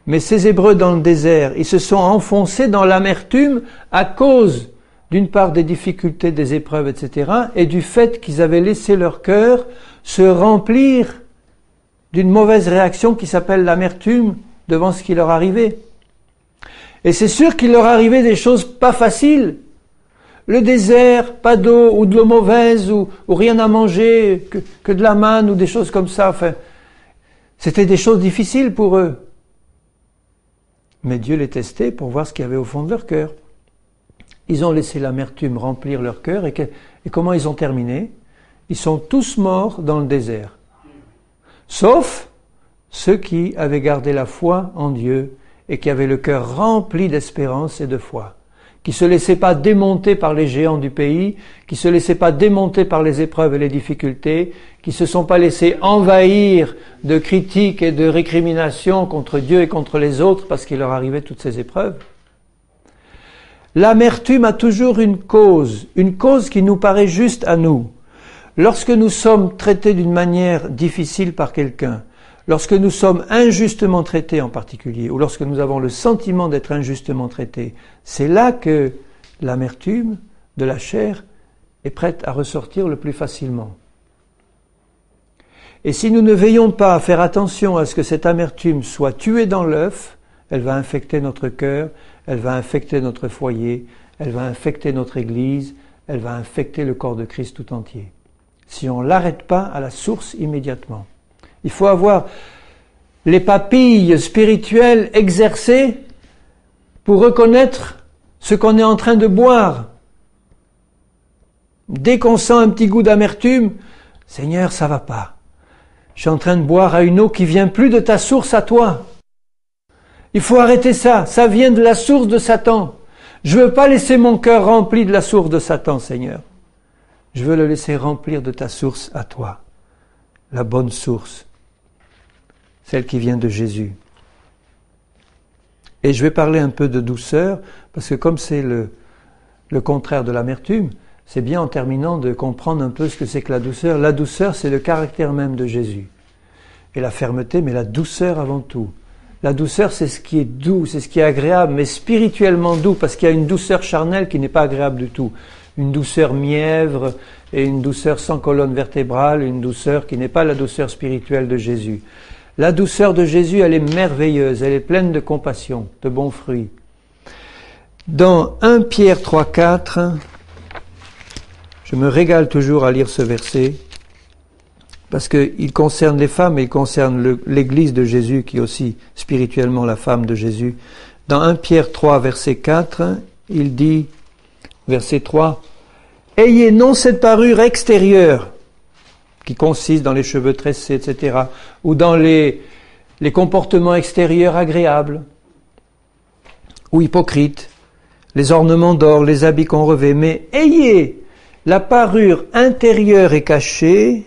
Mais ces Hébreux dans le désert, ils se sont enfoncés dans l'amertume à cause d'une part des difficultés, des épreuves, etc., et du fait qu'ils avaient laissé leur cœur se remplir d'une mauvaise réaction qui s'appelle l'amertume devant ce qui leur arrivait. Et c'est sûr qu'il leur arrivait des choses pas faciles. Le désert, pas d'eau, ou de l'eau mauvaise, ou rien à manger, que de la manne, ou des choses comme ça. Enfin, c'était des choses difficiles pour eux. Mais Dieu les testait pour voir ce qu'il y avait au fond de leur cœur. Ils ont laissé l'amertume remplir leur cœur, et comment ils ont terminé? Ils sont tous morts dans le désert. Sauf ceux qui avaient gardé la foi en Dieu, et qui avaient le cœur rempli d'espérance et de foi. Qui se laissaient pas démonter par les géants du pays, qui se laissaient pas démonter par les épreuves et les difficultés, qui se sont pas laissés envahir de critiques et de récriminations contre Dieu et contre les autres parce qu'il leur arrivait toutes ces épreuves. L'amertume a toujours une cause qui nous paraît juste à nous. Lorsque nous sommes traités d'une manière difficile par quelqu'un, lorsque nous sommes injustement traités en particulier, ou lorsque nous avons le sentiment d'être injustement traités, c'est là que l'amertume de la chair est prête à ressortir le plus facilement. Et si nous ne veillons pas à faire attention à ce que cette amertume soit tuée dans l'œuf, elle va infecter notre cœur, elle va infecter notre foyer, elle va infecter notre Église, elle va infecter le corps de Christ tout entier. Si on ne l'arrête pas à la source immédiatement. Il faut avoir les papilles spirituelles exercées pour reconnaître ce qu'on est en train de boire. Dès qu'on sent un petit goût d'amertume, Seigneur, ça va pas. Je suis en train de boire à une eau qui vient plus de ta source à toi. Il faut arrêter ça. Ça vient de la source de Satan. Je veux pas laisser mon cœur rempli de la source de Satan, Seigneur. Je veux le laisser remplir de ta source à toi. La bonne source. Celle qui vient de Jésus. Et je vais parler un peu de douceur, parce que comme c'est le contraire de l'amertume, c'est bien en terminant de comprendre un peu ce que c'est que la douceur. La douceur, c'est le caractère même de Jésus. Et la fermeté, mais la douceur avant tout. La douceur, c'est ce qui est doux, c'est ce qui est agréable, mais spirituellement doux, parce qu'il y a une douceur charnelle qui n'est pas agréable du tout. Une douceur mièvre et une douceur sans colonne vertébrale, une douceur qui n'est pas la douceur spirituelle de Jésus. La douceur de Jésus, elle est merveilleuse, elle est pleine de compassion, de bons fruits. Dans 1 Pierre 3,4, je me régale toujours à lire ce verset, parce qu'il concerne les femmes et il concerne l'Église de Jésus, qui est aussi spirituellement la femme de Jésus. Dans 1 Pierre 3, verset 4, il dit, verset 3, « Ayez non cette parure extérieure, qui consiste dans les cheveux tressés, etc., ou dans les comportements extérieurs agréables, ou hypocrites, les ornements d'or, les habits qu'on revêt, mais ayez la parure intérieure et cachée,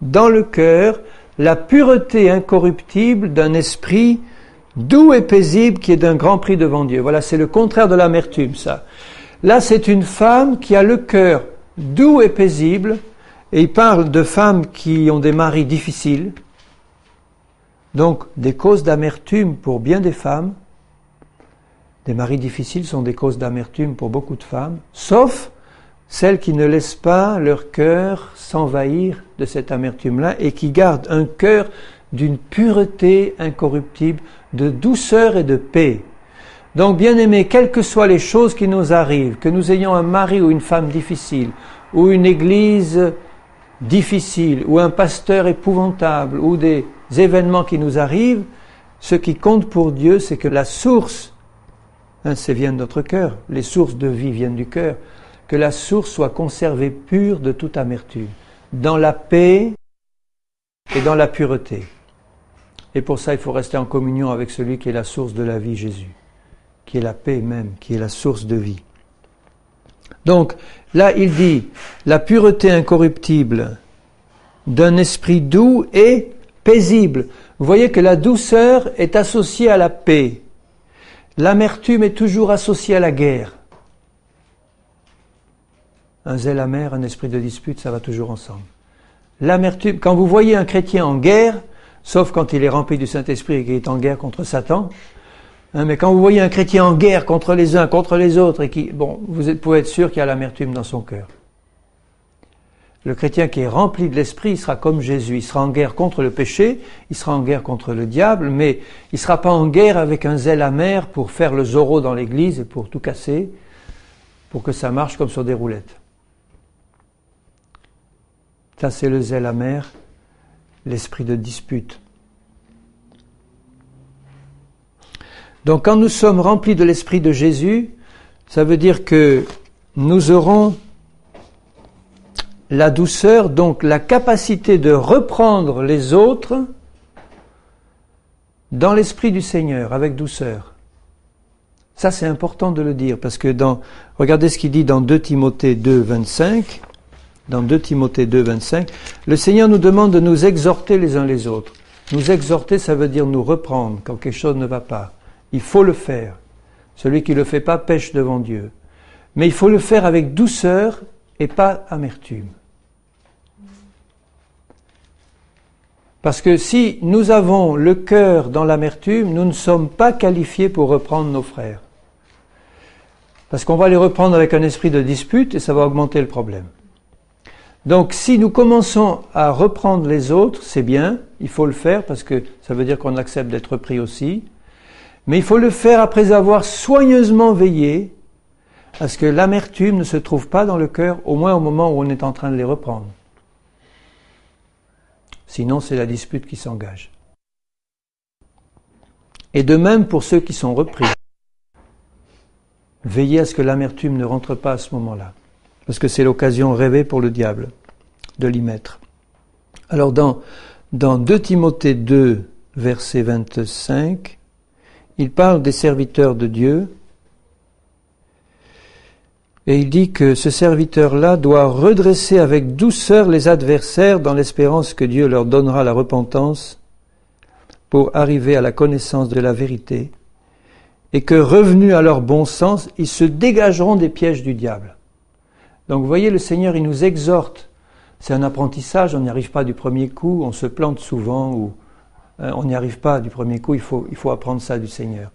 dans le cœur, la pureté incorruptible d'un esprit doux et paisible qui est d'un grand prix devant Dieu. » Voilà, c'est le contraire de l'amertume, ça. Là, c'est une femme qui a le cœur doux et paisible, et il parle de femmes qui ont des maris difficiles, donc des causes d'amertume pour bien des femmes. Des maris difficiles sont des causes d'amertume pour beaucoup de femmes, sauf celles qui ne laissent pas leur cœur s'envahir de cette amertume-là et qui gardent un cœur d'une pureté incorruptible, de douceur et de paix. Donc, bien-aimés, quelles que soient les choses qui nous arrivent, que nous ayons un mari ou une femme difficile, ou une église difficile, ou un pasteur épouvantable, ou des événements qui nous arrivent, ce qui compte pour Dieu, c'est que la source, ça vient de notre cœur, les sources de vie viennent du cœur, que la source soit conservée pure de toute amertume, dans la paix et dans la pureté. Et pour ça, il faut rester en communion avec celui qui est la source de la vie, Jésus, qui est la paix même, qui est la source de vie. Donc, là, il dit, la pureté incorruptible d'un esprit doux et paisible. Vous voyez que la douceur est associée à la paix. L'amertume est toujours associée à la guerre. Un zèle amer, un esprit de dispute, ça va toujours ensemble. L'amertume, quand vous voyez un chrétien en guerre, sauf quand il est rempli du Saint-Esprit et qu'il est en guerre contre Satan, Hein, mais quand vous voyez un chrétien en guerre contre les uns, contre les autres, et qui, bon, pouvez être sûr qu'il y a l'amertume dans son cœur. Le chrétien qui est rempli de l'esprit, il sera comme Jésus. Il sera en guerre contre le péché, il sera en guerre contre le diable, mais il ne sera pas en guerre avec un zèle amer pour faire le Zorro dans l'église et pour tout casser, pour que ça marche comme sur des roulettes. Ça, c'est le zèle amer, l'esprit de dispute. Donc, quand nous sommes remplis de l'esprit de Jésus, ça veut dire que nous aurons la douceur, donc la capacité de reprendre les autres dans l'esprit du Seigneur, avec douceur. Ça, c'est important de le dire, parce que regardez ce qu'il dit dans 2 Timothée 2, 25. Dans 2 Timothée 2, 25, le Seigneur nous demande de nous exhorter les uns les autres. Nous exhorter, ça veut dire nous reprendre quand quelque chose ne va pas. Il faut le faire. Celui qui ne le fait pas pêche devant Dieu. Mais il faut le faire avec douceur et pas amertume. Parce que si nous avons le cœur dans l'amertume, nous ne sommes pas qualifiés pour reprendre nos frères. Parce qu'on va les reprendre avec un esprit de dispute et ça va augmenter le problème. Donc si nous commençons à reprendre les autres, c'est bien, il faut le faire parce que ça veut dire qu'on accepte d'être pris aussi. Mais il faut le faire après avoir soigneusement veillé à ce que l'amertume ne se trouve pas dans le cœur, au moins au moment où on est en train de les reprendre. Sinon, c'est la dispute qui s'engage. Et de même pour ceux qui sont repris. Veillez à ce que l'amertume ne rentre pas à ce moment-là. Parce que c'est l'occasion rêvée pour le diable de l'y mettre. Alors dans 2 Timothée 2, verset 25, il parle des serviteurs de Dieu. Et il dit que ce serviteur-là doit redresser avec douceur les adversaires dans l'espérance que Dieu leur donnera la repentance pour arriver à la connaissance de la vérité et que, revenus à leur bon sens, ils se dégageront des pièges du diable. Donc vous voyez, le Seigneur, il nous exhorte. C'est un apprentissage, on n'y arrive pas du premier coup, on se plante souvent, ou on n'y arrive pas du premier coup, il faut apprendre ça du Seigneur.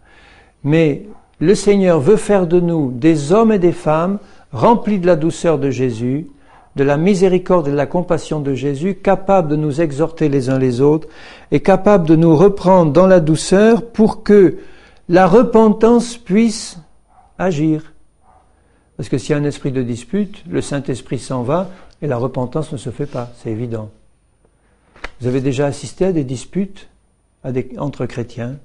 Mais le Seigneur veut faire de nous des hommes et des femmes remplis de la douceur de Jésus, de la miséricorde et de la compassion de Jésus, capables de nous exhorter les uns les autres et capables de nous reprendre dans la douceur pour que la repentance puisse agir. Parce que s'il y a un esprit de dispute, le Saint-Esprit s'en va et la repentance ne se fait pas, c'est évident. Vous avez déjà assisté à des disputes entre chrétiens,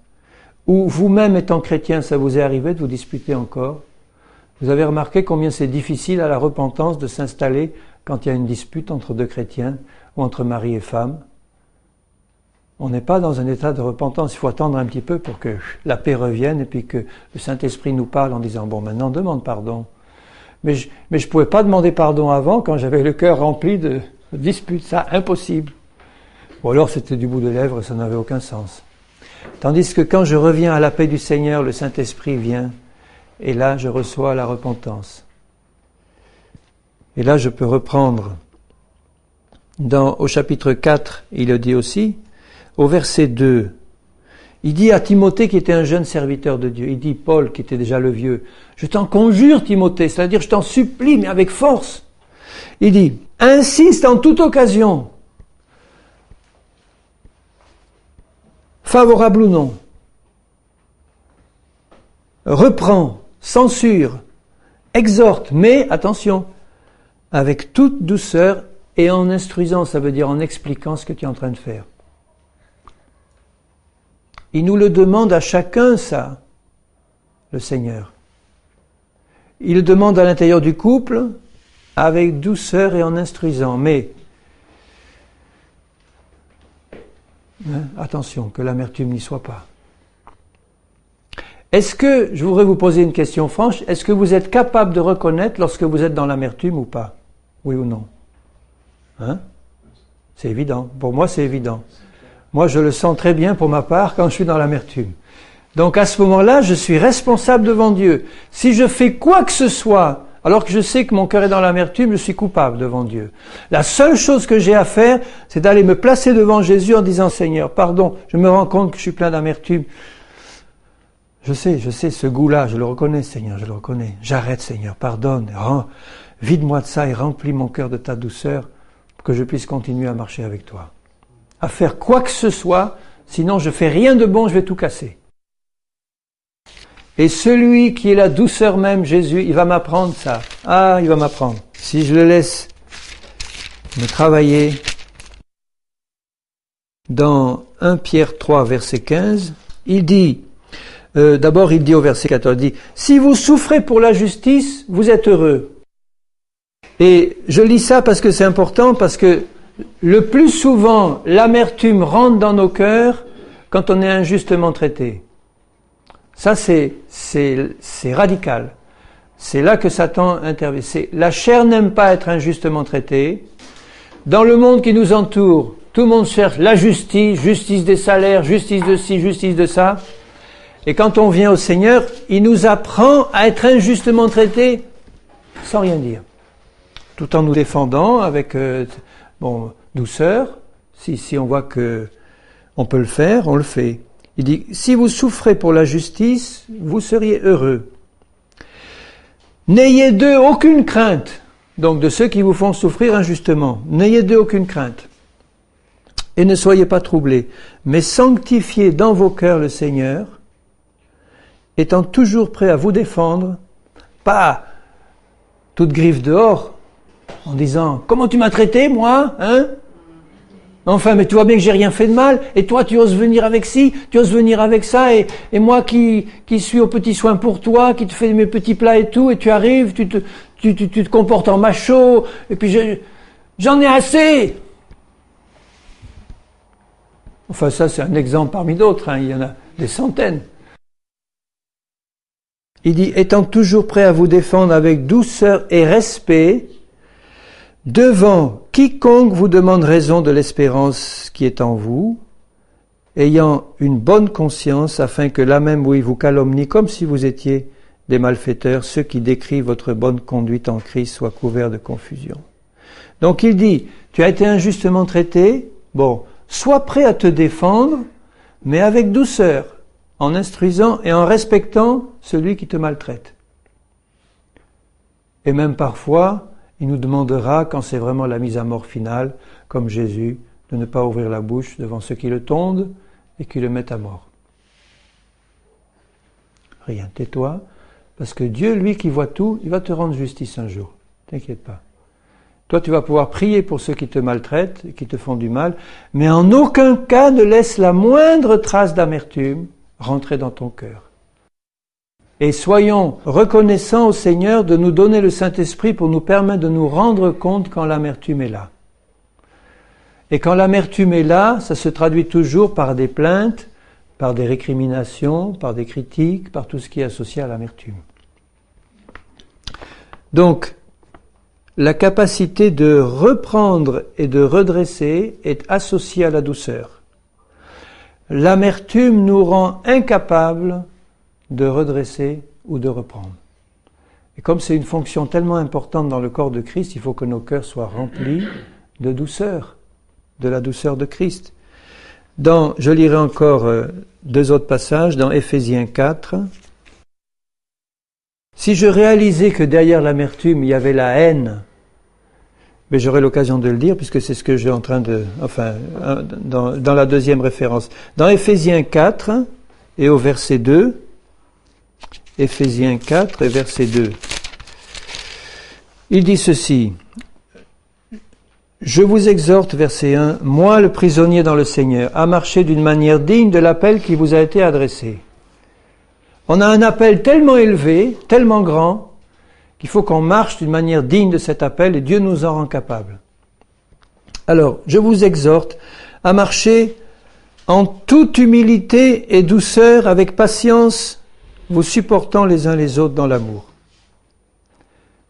ou vous-même étant chrétien, ça vous est arrivé de vous disputer encore. Vous avez remarqué combien c'est difficile à la repentance de s'installer quand il y a une dispute entre deux chrétiens ou entre mari et femme. On n'est pas dans un état de repentance, il faut attendre un petit peu pour que la paix revienne et puis que le Saint-Esprit nous parle en disant « Bon, maintenant demande pardon ». Mais je pouvais pas demander pardon avant quand j'avais le cœur rempli de disputes, ça, impossible. Ou alors c'était du bout de lèvres et ça n'avait aucun sens. Tandis que quand je reviens à la paix du Seigneur, le Saint-Esprit vient et là je reçois la repentance. Et là je peux reprendre. Au chapitre 4, il le dit aussi, au verset 2, il dit à Timothée qui était un jeune serviteur de Dieu, il dit Paul qui était déjà le vieux, je t'en conjure Timothée, c'est-à-dire je t'en supplie mais avec force. Il dit, insiste en toute occasion, favorable ou non, reprends, censure, exhorte, mais attention, avec toute douceur et en instruisant, ça veut dire en expliquant ce que tu es en train de faire. Il nous le demande à chacun, ça, le Seigneur. Il le demande à l'intérieur du couple, avec douceur et en instruisant. Mais, attention, que l'amertume n'y soit pas. Est-ce que, je voudrais vous poser une question franche, est-ce que vous êtes capable de reconnaître lorsque vous êtes dans l'amertume ou pas? Oui ou non? C'est évident. Pour moi, c'est évident. Moi, je le sens très bien pour ma part quand je suis dans l'amertume. Donc, à ce moment-là, je suis responsable devant Dieu. Si je fais quoi que ce soit, alors que je sais que mon cœur est dans l'amertume, je suis coupable devant Dieu. La seule chose que j'ai à faire, c'est d'aller me placer devant Jésus en disant, Seigneur, pardon, je me rends compte que je suis plein d'amertume. Je sais, ce goût-là, je le reconnais, Seigneur, je le reconnais. J'arrête, Seigneur, pardonne, vide-moi de ça et remplis mon cœur de ta douceur pour que je puisse continuer à marcher avec toi. À faire quoi que ce soit, sinon je fais rien de bon, je vais tout casser. Et celui qui est la douceur même, Jésus, il va m'apprendre ça. Ah, il va m'apprendre. Si je le laisse me travailler, dans 1 Pierre 3, verset 15, il dit, d'abord il dit au verset 14, il dit, si vous souffrez pour la justice, vous êtes heureux. Et je lis ça parce que c'est important, parce que le plus souvent, l'amertume rentre dans nos cœurs quand on est injustement traité. Ça, c'est radical. C'est là que Satan intervient. La chair n'aime pas être injustement traitée. Dans le monde qui nous entoure, tout le monde cherche la justice, justice des salaires, justice de ci, justice de ça. Et quand on vient au Seigneur, il nous apprend à être injustement traités sans rien dire. Tout en nous défendant avec douceur. Si on voit que on peut le faire, on le fait. Il dit, si vous souffrez pour la justice, vous seriez heureux. N'ayez d'eux aucune crainte, donc de ceux qui vous font souffrir injustement. N'ayez d'eux aucune crainte. Et ne soyez pas troublés, mais sanctifiez dans vos cœurs le Seigneur, étant toujours prêt à vous défendre, pas toute griffe dehors, en disant, comment tu m'as traité, moi, hein? Enfin, mais tu vois bien que j'ai rien fait de mal, et toi tu oses venir avec ci, tu oses venir avec ça, et moi qui suis aux petits soins pour toi, qui te fais mes petits plats et tout, et tu arrives, tu te comportes en macho, et puis j'en ai assez. Enfin, ça c'est un exemple parmi d'autres, hein, il y en a des centaines. Il dit, étant toujours prêt à vous défendre avec douceur et respect, devant quiconque vous demande raison de l'espérance qui est en vous, ayant une bonne conscience, afin que là même où il vous calomnie, comme si vous étiez des malfaiteurs, ceux qui décrivent votre bonne conduite en Christ soient couverts de confusion. Donc il dit, tu as été injustement traité, bon, sois prêt à te défendre, mais avec douceur, en instruisant et en respectant celui qui te maltraite. Et même parfois, il nous demandera, quand c'est vraiment la mise à mort finale, comme Jésus, de ne pas ouvrir la bouche devant ceux qui le tondent et qui le mettent à mort. Rien, tais-toi, parce que Dieu, lui qui voit tout, il va te rendre justice un jour. T'inquiète pas. Toi, tu vas pouvoir prier pour ceux qui te maltraitent et qui te font du mal, mais en aucun cas ne laisse la moindre trace d'amertume rentrer dans ton cœur. Et soyons reconnaissants au Seigneur de nous donner le Saint-Esprit pour nous permettre de nous rendre compte quand l'amertume est là. Et quand l'amertume est là, ça se traduit toujours par des plaintes, par des récriminations, par des critiques, par tout ce qui est associé à l'amertume. Donc, la capacité de reprendre et de redresser est associée à la douceur. L'amertume nous rend incapables de redresser ou de reprendre. Et comme c'est une fonction tellement importante dans le corps de Christ, il faut que nos cœurs soient remplis de douceur, de la douceur de Christ. Je lirai encore 2 autres passages, dans Éphésiens 4. Si je réalisais que derrière l'amertume, il y avait la haine, mais j'aurai l'occasion de le dire, puisque c'est ce que j'ai en train de... Enfin, dans la deuxième référence. Dans Éphésiens 4, et au verset 2, Éphésiens 4 et verset 2. Il dit ceci, « Je vous exhorte, verset 1, « Moi, le prisonnier dans le Seigneur, à marcher d'une manière digne de l'appel qui vous a été adressé. » On a un appel tellement élevé, tellement grand, qu'il faut qu'on marche d'une manière digne de cet appel, et Dieu nous en rend capables. Alors, je vous exhorte à marcher en toute humilité et douceur, avec patience, vous supportant les uns les autres dans l'amour,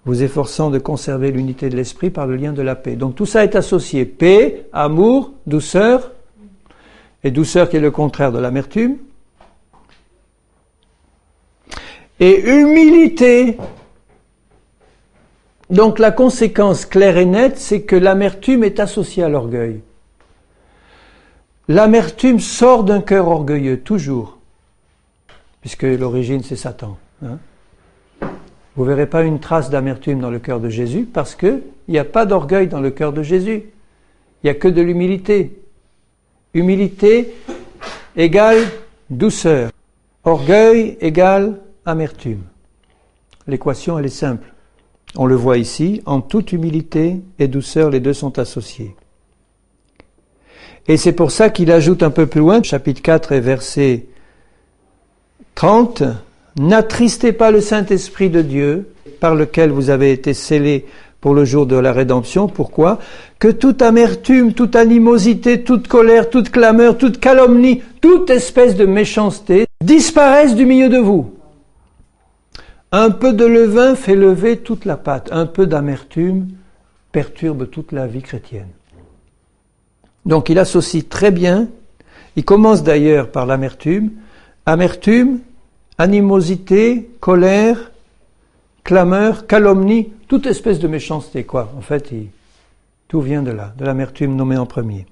vous efforçant de conserver l'unité de l'esprit par le lien de la paix. Donc tout ça est associé. Paix, amour, douceur, et douceur qui est le contraire de l'amertume, et humilité. Donc la conséquence claire et nette, c'est que l'amertume est associée à l'orgueil. L'amertume sort d'un cœur orgueilleux, toujours. puisque l'origine c'est Satan. Hein. Vous ne verrez pas une trace d'amertume dans le cœur de Jésus, parce qu'il n'y a pas d'orgueil dans le cœur de Jésus. Il n'y a que de l'humilité. Humilité égale douceur. Orgueil égale amertume. L'équation, elle est simple. On le voit ici, en toute humilité et douceur, les deux sont associés. Et c'est pour ça qu'il ajoute un peu plus loin, chapitre 4 et verset 30, « N'attristez pas le Saint-Esprit de Dieu, par lequel vous avez été scellés pour le jour de la rédemption. » Pourquoi ? « Que toute amertume, toute animosité, toute colère, toute clameur, toute calomnie, toute espèce de méchanceté disparaissent du milieu de vous. Un peu de levain fait lever toute la pâte. Un peu d'amertume perturbe toute la vie chrétienne. » Donc il associe très bien, il commence d'ailleurs par l'amertume, amertume, animosité, colère, clameur, calomnie, toute espèce de méchanceté, quoi. En fait, tout vient de là, de l'amertume nommée en premier.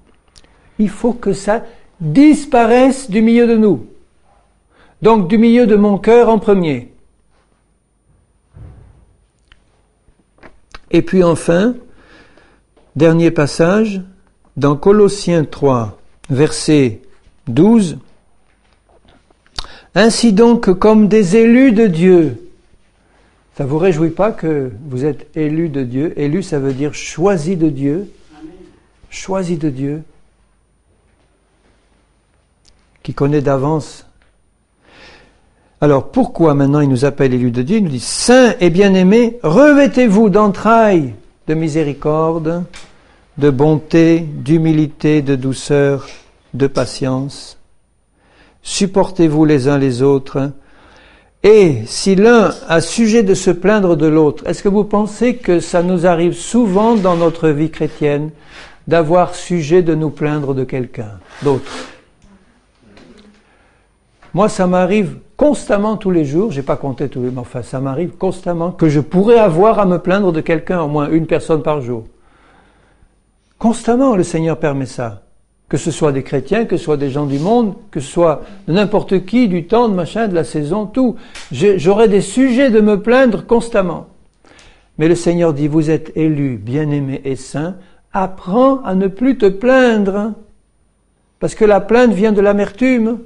Il faut que ça disparaisse du milieu de nous. Donc du milieu de mon cœur en premier. Et puis enfin, dernier passage, dans Colossiens 3, verset 12, « Ainsi donc, comme des élus de Dieu, » ça ne vous réjouit pas que vous êtes élus de Dieu? Élu, ça veut dire choisi de Dieu. Choisi de Dieu, qui connaît d'avance. Alors pourquoi maintenant il nous appelle élus de Dieu? Il nous dit, « Saints et bien-aimés, revêtez-vous d'entrailles de miséricorde, de bonté, d'humilité, de douceur, de patience. Supportez-vous les uns les autres. Et si l'un a sujet de se plaindre de l'autre, est-ce que vous pensez que ça nous arrive souvent dans notre vie chrétienne d'avoir sujet de nous plaindre de quelqu'un d'autre? Moi, ça m'arrive constamment tous les jours, j'ai pas compté tous les jours, mais enfin, ça m'arrive constamment que je pourrais avoir à me plaindre de quelqu'un, au moins une personne par jour. Constamment, le Seigneur permet ça. Que ce soit des chrétiens, que ce soit des gens du monde, que ce soit de n'importe qui, du temps, de machin, de la saison, tout. J'aurai des sujets de me plaindre constamment. Mais le Seigneur dit, vous êtes élus, bien-aimés et saints, apprends à ne plus te plaindre. Parce que la plainte vient de l'amertume.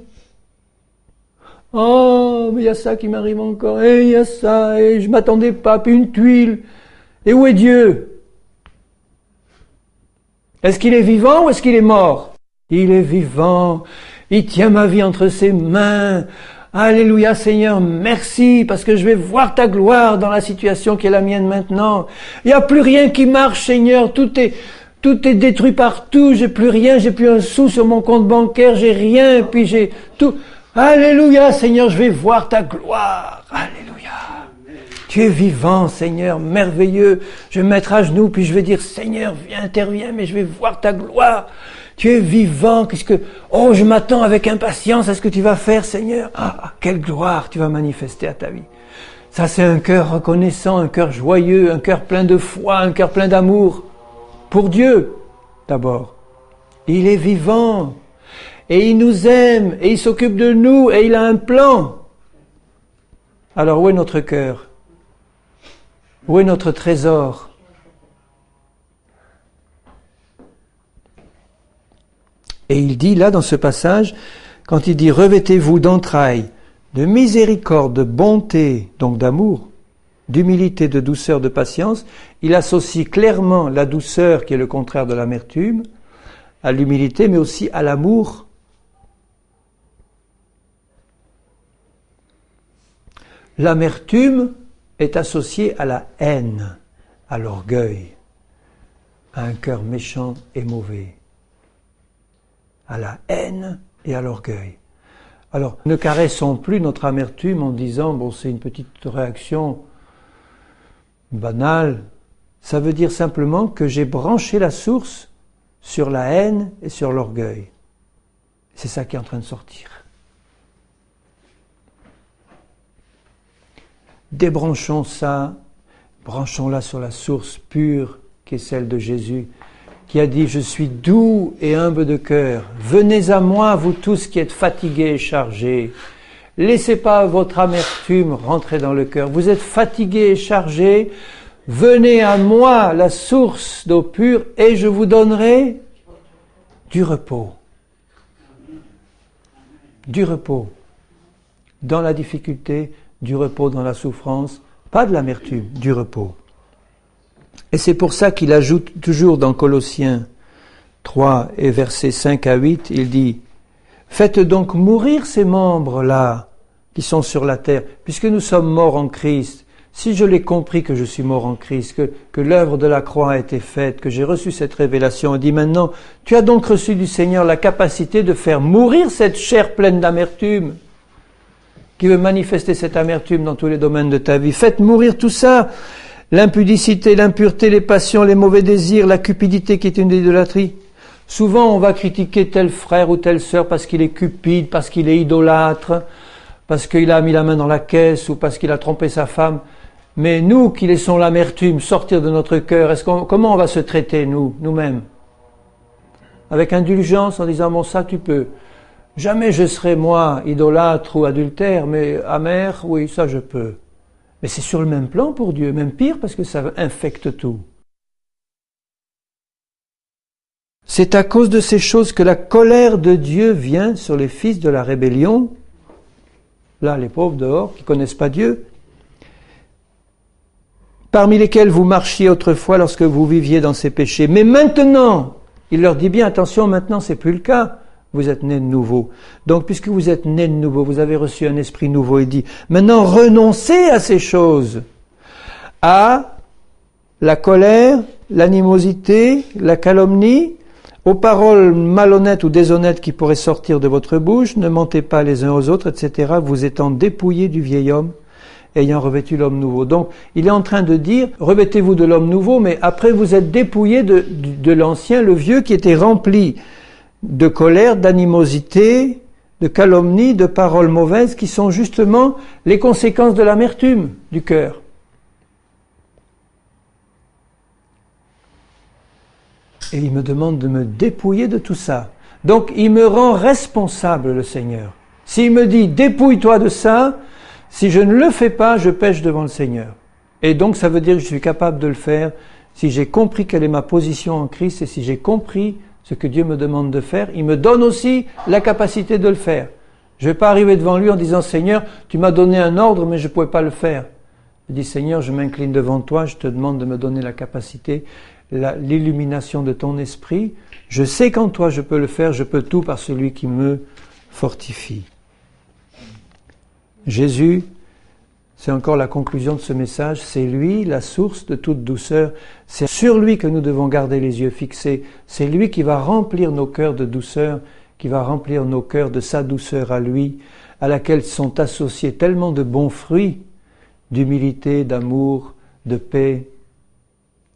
Oh, mais il y a ça qui m'arrive encore, et il y a ça, et je m'attendais pas, puis une tuile. Et où est Dieu ? Est-ce qu'il est vivant ou est-ce qu'il est mort? Il est vivant. Il tient ma vie entre ses mains. Alléluia Seigneur, merci, parce que je vais voir ta gloire dans la situation qui est la mienne maintenant. Il n'y a plus rien qui marche Seigneur, tout est détruit partout, j'ai plus rien, j'ai plus un sou sur mon compte bancaire, j'ai rien, puis j'ai tout. Alléluia Seigneur, je vais voir ta gloire. Alléluia. Tu es vivant, Seigneur, merveilleux. Je vais me mettre à genoux, puis je vais dire, Seigneur, viens, interviens, mais je vais voir ta gloire. Tu es vivant, oh, je m'attends avec impatience à ce que tu vas faire, Seigneur. Ah, quelle gloire tu vas manifester à ta vie. Ça, c'est un cœur reconnaissant, un cœur joyeux, un cœur plein de foi, un cœur plein d'amour. Pour Dieu, d'abord. Il est vivant. Et il nous aime, et il s'occupe de nous, et il a un plan. Alors, où est notre cœur? Où est notre trésor? Et il dit là dans ce passage, quand il dit « Revêtez-vous d'entrailles, de miséricorde, de bonté, donc d'amour, d'humilité, de douceur, de patience », il associe clairement la douceur, qui est le contraire de l'amertume, à l'humilité, mais aussi à l'amour. L'amertume est associée à la haine, à l'orgueil, à un cœur méchant et mauvais, à la haine et à l'orgueil. Alors, ne caressons plus notre amertume en disant, bon, c'est une petite réaction banale. Ça veut dire simplement que j'ai branché la source sur la haine et sur l'orgueil. C'est ça qui est en train de sortir. Débranchons ça, branchons-la sur la source pure qui est celle de Jésus, qui a dit « Je suis doux et humble de cœur. Venez à moi, vous tous qui êtes fatigués et chargés. Laissez pas votre amertume rentrer dans le cœur. Vous êtes fatigué et chargé. Venez à moi, la source d'eau pure, et je vous donnerai du repos. Du repos. Dans la difficulté, du repos dans la souffrance. Pas de l'amertume, du repos. Et c'est pour ça qu'il ajoute toujours dans Colossiens 3 et versets 5 à 8, il dit « Faites donc mourir ces membres-là qui sont sur la terre, puisque nous sommes morts en Christ. Si je l'ai compris que je suis mort en Christ, que l'œuvre de la croix a été faite, que j'ai reçu cette révélation, il dit maintenant, tu as donc reçu du Seigneur la capacité de faire mourir cette chair pleine d'amertume, qui veut manifester cette amertume dans tous les domaines de ta vie. Faites mourir tout ça, l'impudicité, l'impureté, les passions, les mauvais désirs, la cupidité qui est une idolâtrie. Souvent, on va critiquer tel frère ou telle sœur parce qu'il est cupide, parce qu'il est idolâtre, parce qu'il a mis la main dans la caisse ou parce qu'il a trompé sa femme. Mais nous qui laissons l'amertume sortir de notre cœur, comment on va se traiter, nous-mêmes? Avec indulgence, en disant, bon, ça tu peux. Jamais je serai, moi, idolâtre ou adultère, mais amer, oui, ça je peux. Mais c'est sur le même plan pour Dieu, même pire, parce que ça infecte tout. C'est à cause de ces choses que la colère de Dieu vient sur les fils de la rébellion. Là, les pauvres dehors, qui ne connaissent pas Dieu. Parmi lesquels vous marchiez autrefois lorsque vous viviez dans ces péchés. Mais maintenant, il leur dit bien, attention, maintenant c'est plus le cas. Vous êtes nés de nouveau. Donc, puisque vous êtes nés de nouveau, vous avez reçu un esprit nouveau, il dit, maintenant renoncez à ces choses. À la colère, l'animosité, la calomnie, aux paroles malhonnêtes ou déshonnêtes qui pourraient sortir de votre bouche, ne mentez pas les uns aux autres, etc., vous étant dépouillés du vieil homme, ayant revêtu l'homme nouveau. Donc, il est en train de dire, revêtez-vous de l'homme nouveau, mais après vous êtes dépouillés de l'ancien, le vieux, qui était rempli de colère, d'animosité, de calomnie, de paroles mauvaises, qui sont justement les conséquences de l'amertume du cœur. Et il me demande de me dépouiller de tout ça. Donc, il me rend responsable, le Seigneur. S'il me dit, dépouille-toi de ça, si je ne le fais pas, je pêche devant le Seigneur. Et donc, ça veut dire que je suis capable de le faire si j'ai compris quelle est ma position en Christ et si j'ai compris ce que Dieu me demande de faire. Il me donne aussi la capacité de le faire. Je ne vais pas arriver devant lui en disant, Seigneur, tu m'as donné un ordre, mais je ne pouvais pas le faire. Je dis, Seigneur, je m'incline devant toi, je te demande de me donner la capacité, l'illumination de ton esprit. Je sais qu'en toi je peux le faire, je peux tout par celui qui me fortifie. Jésus, c'est encore la conclusion de ce message, c'est lui la source de toute douceur. C'est sur lui que nous devons garder les yeux fixés. C'est lui qui va remplir nos cœurs de douceur, qui va remplir nos cœurs de sa douceur à lui, à laquelle sont associés tellement de bons fruits, d'humilité, d'amour, de paix,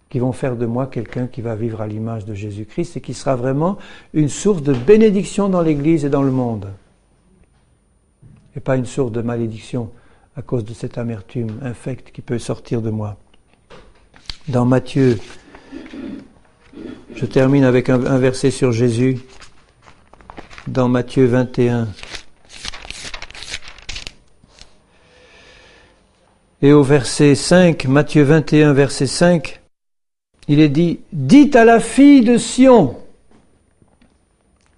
qui vont faire de moi quelqu'un qui va vivre à l'image de Jésus-Christ et qui sera vraiment une source de bénédiction dans l'Église et dans le monde. Et pas une source de malédiction à cause de cette amertume infecte qui peut sortir de moi. Dans Matthieu, je termine avec un verset sur Jésus, dans Matthieu 21. Et au verset 5, Matthieu 21, verset 5, il est dit, dites à la fille de Sion.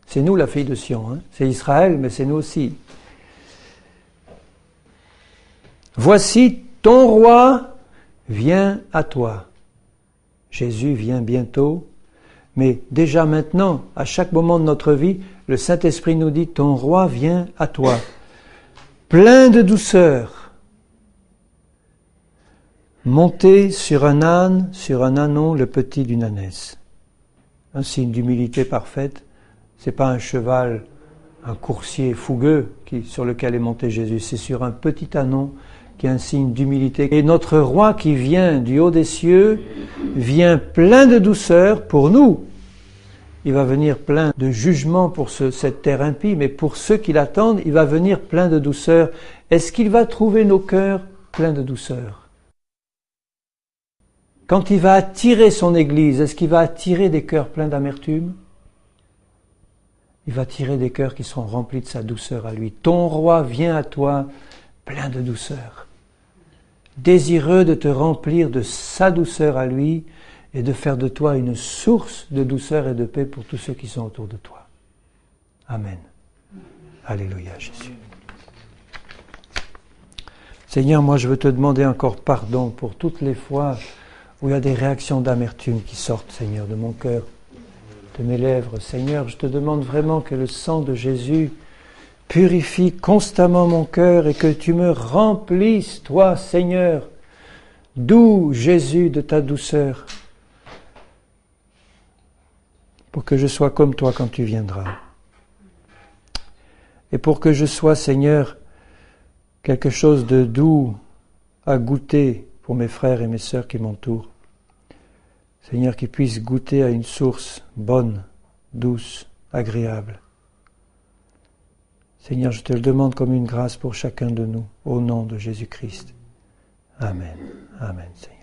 C'est nous la fille de Sion, hein? C'est Israël, mais c'est nous aussi. Voici, ton roi vient à toi. Jésus vient bientôt, mais déjà maintenant, à chaque moment de notre vie, le Saint-Esprit nous dit, ton roi vient à toi. Plein de douceur. Monté sur un âne, sur un ânon, le petit d'une ânesse. Un signe d'humilité parfaite. C'est pas un cheval, un coursier fougueux sur lequel est monté Jésus. C'est sur un petit ânon qui est un signe d'humilité. Et notre roi qui vient du haut des cieux vient plein de douceur pour nous. Il va venir plein de jugement pour cette terre impie, mais pour ceux qui l'attendent, il va venir plein de douceur. Est-ce qu'il va trouver nos cœurs pleins de douceur? Quand il va attirer son Église, est-ce qu'il va attirer des cœurs pleins d'amertume? Il va tirer des cœurs qui seront remplis de sa douceur à lui. Ton roi vient à toi plein de douceur, désireux de te remplir de sa douceur à lui et de faire de toi une source de douceur et de paix pour tous ceux qui sont autour de toi. Amen. Alléluia, Jésus. Seigneur, moi je veux te demander encore pardon pour toutes les fois où il y a des réactions d'amertume qui sortent, Seigneur, de mon cœur, de mes lèvres. Seigneur, je te demande vraiment que le sang de Jésus purifie constamment mon cœur et que tu me remplisses, toi, Seigneur, doux Jésus, de ta douceur, pour que je sois comme toi quand tu viendras. Et pour que je sois, Seigneur, quelque chose de doux à goûter pour mes frères et mes sœurs qui m'entourent. Seigneur, qu'ils puissent goûter à une source bonne, douce, agréable. Seigneur, je te le demande comme une grâce pour chacun de nous, au nom de Jésus-Christ. Amen. Amen, Seigneur.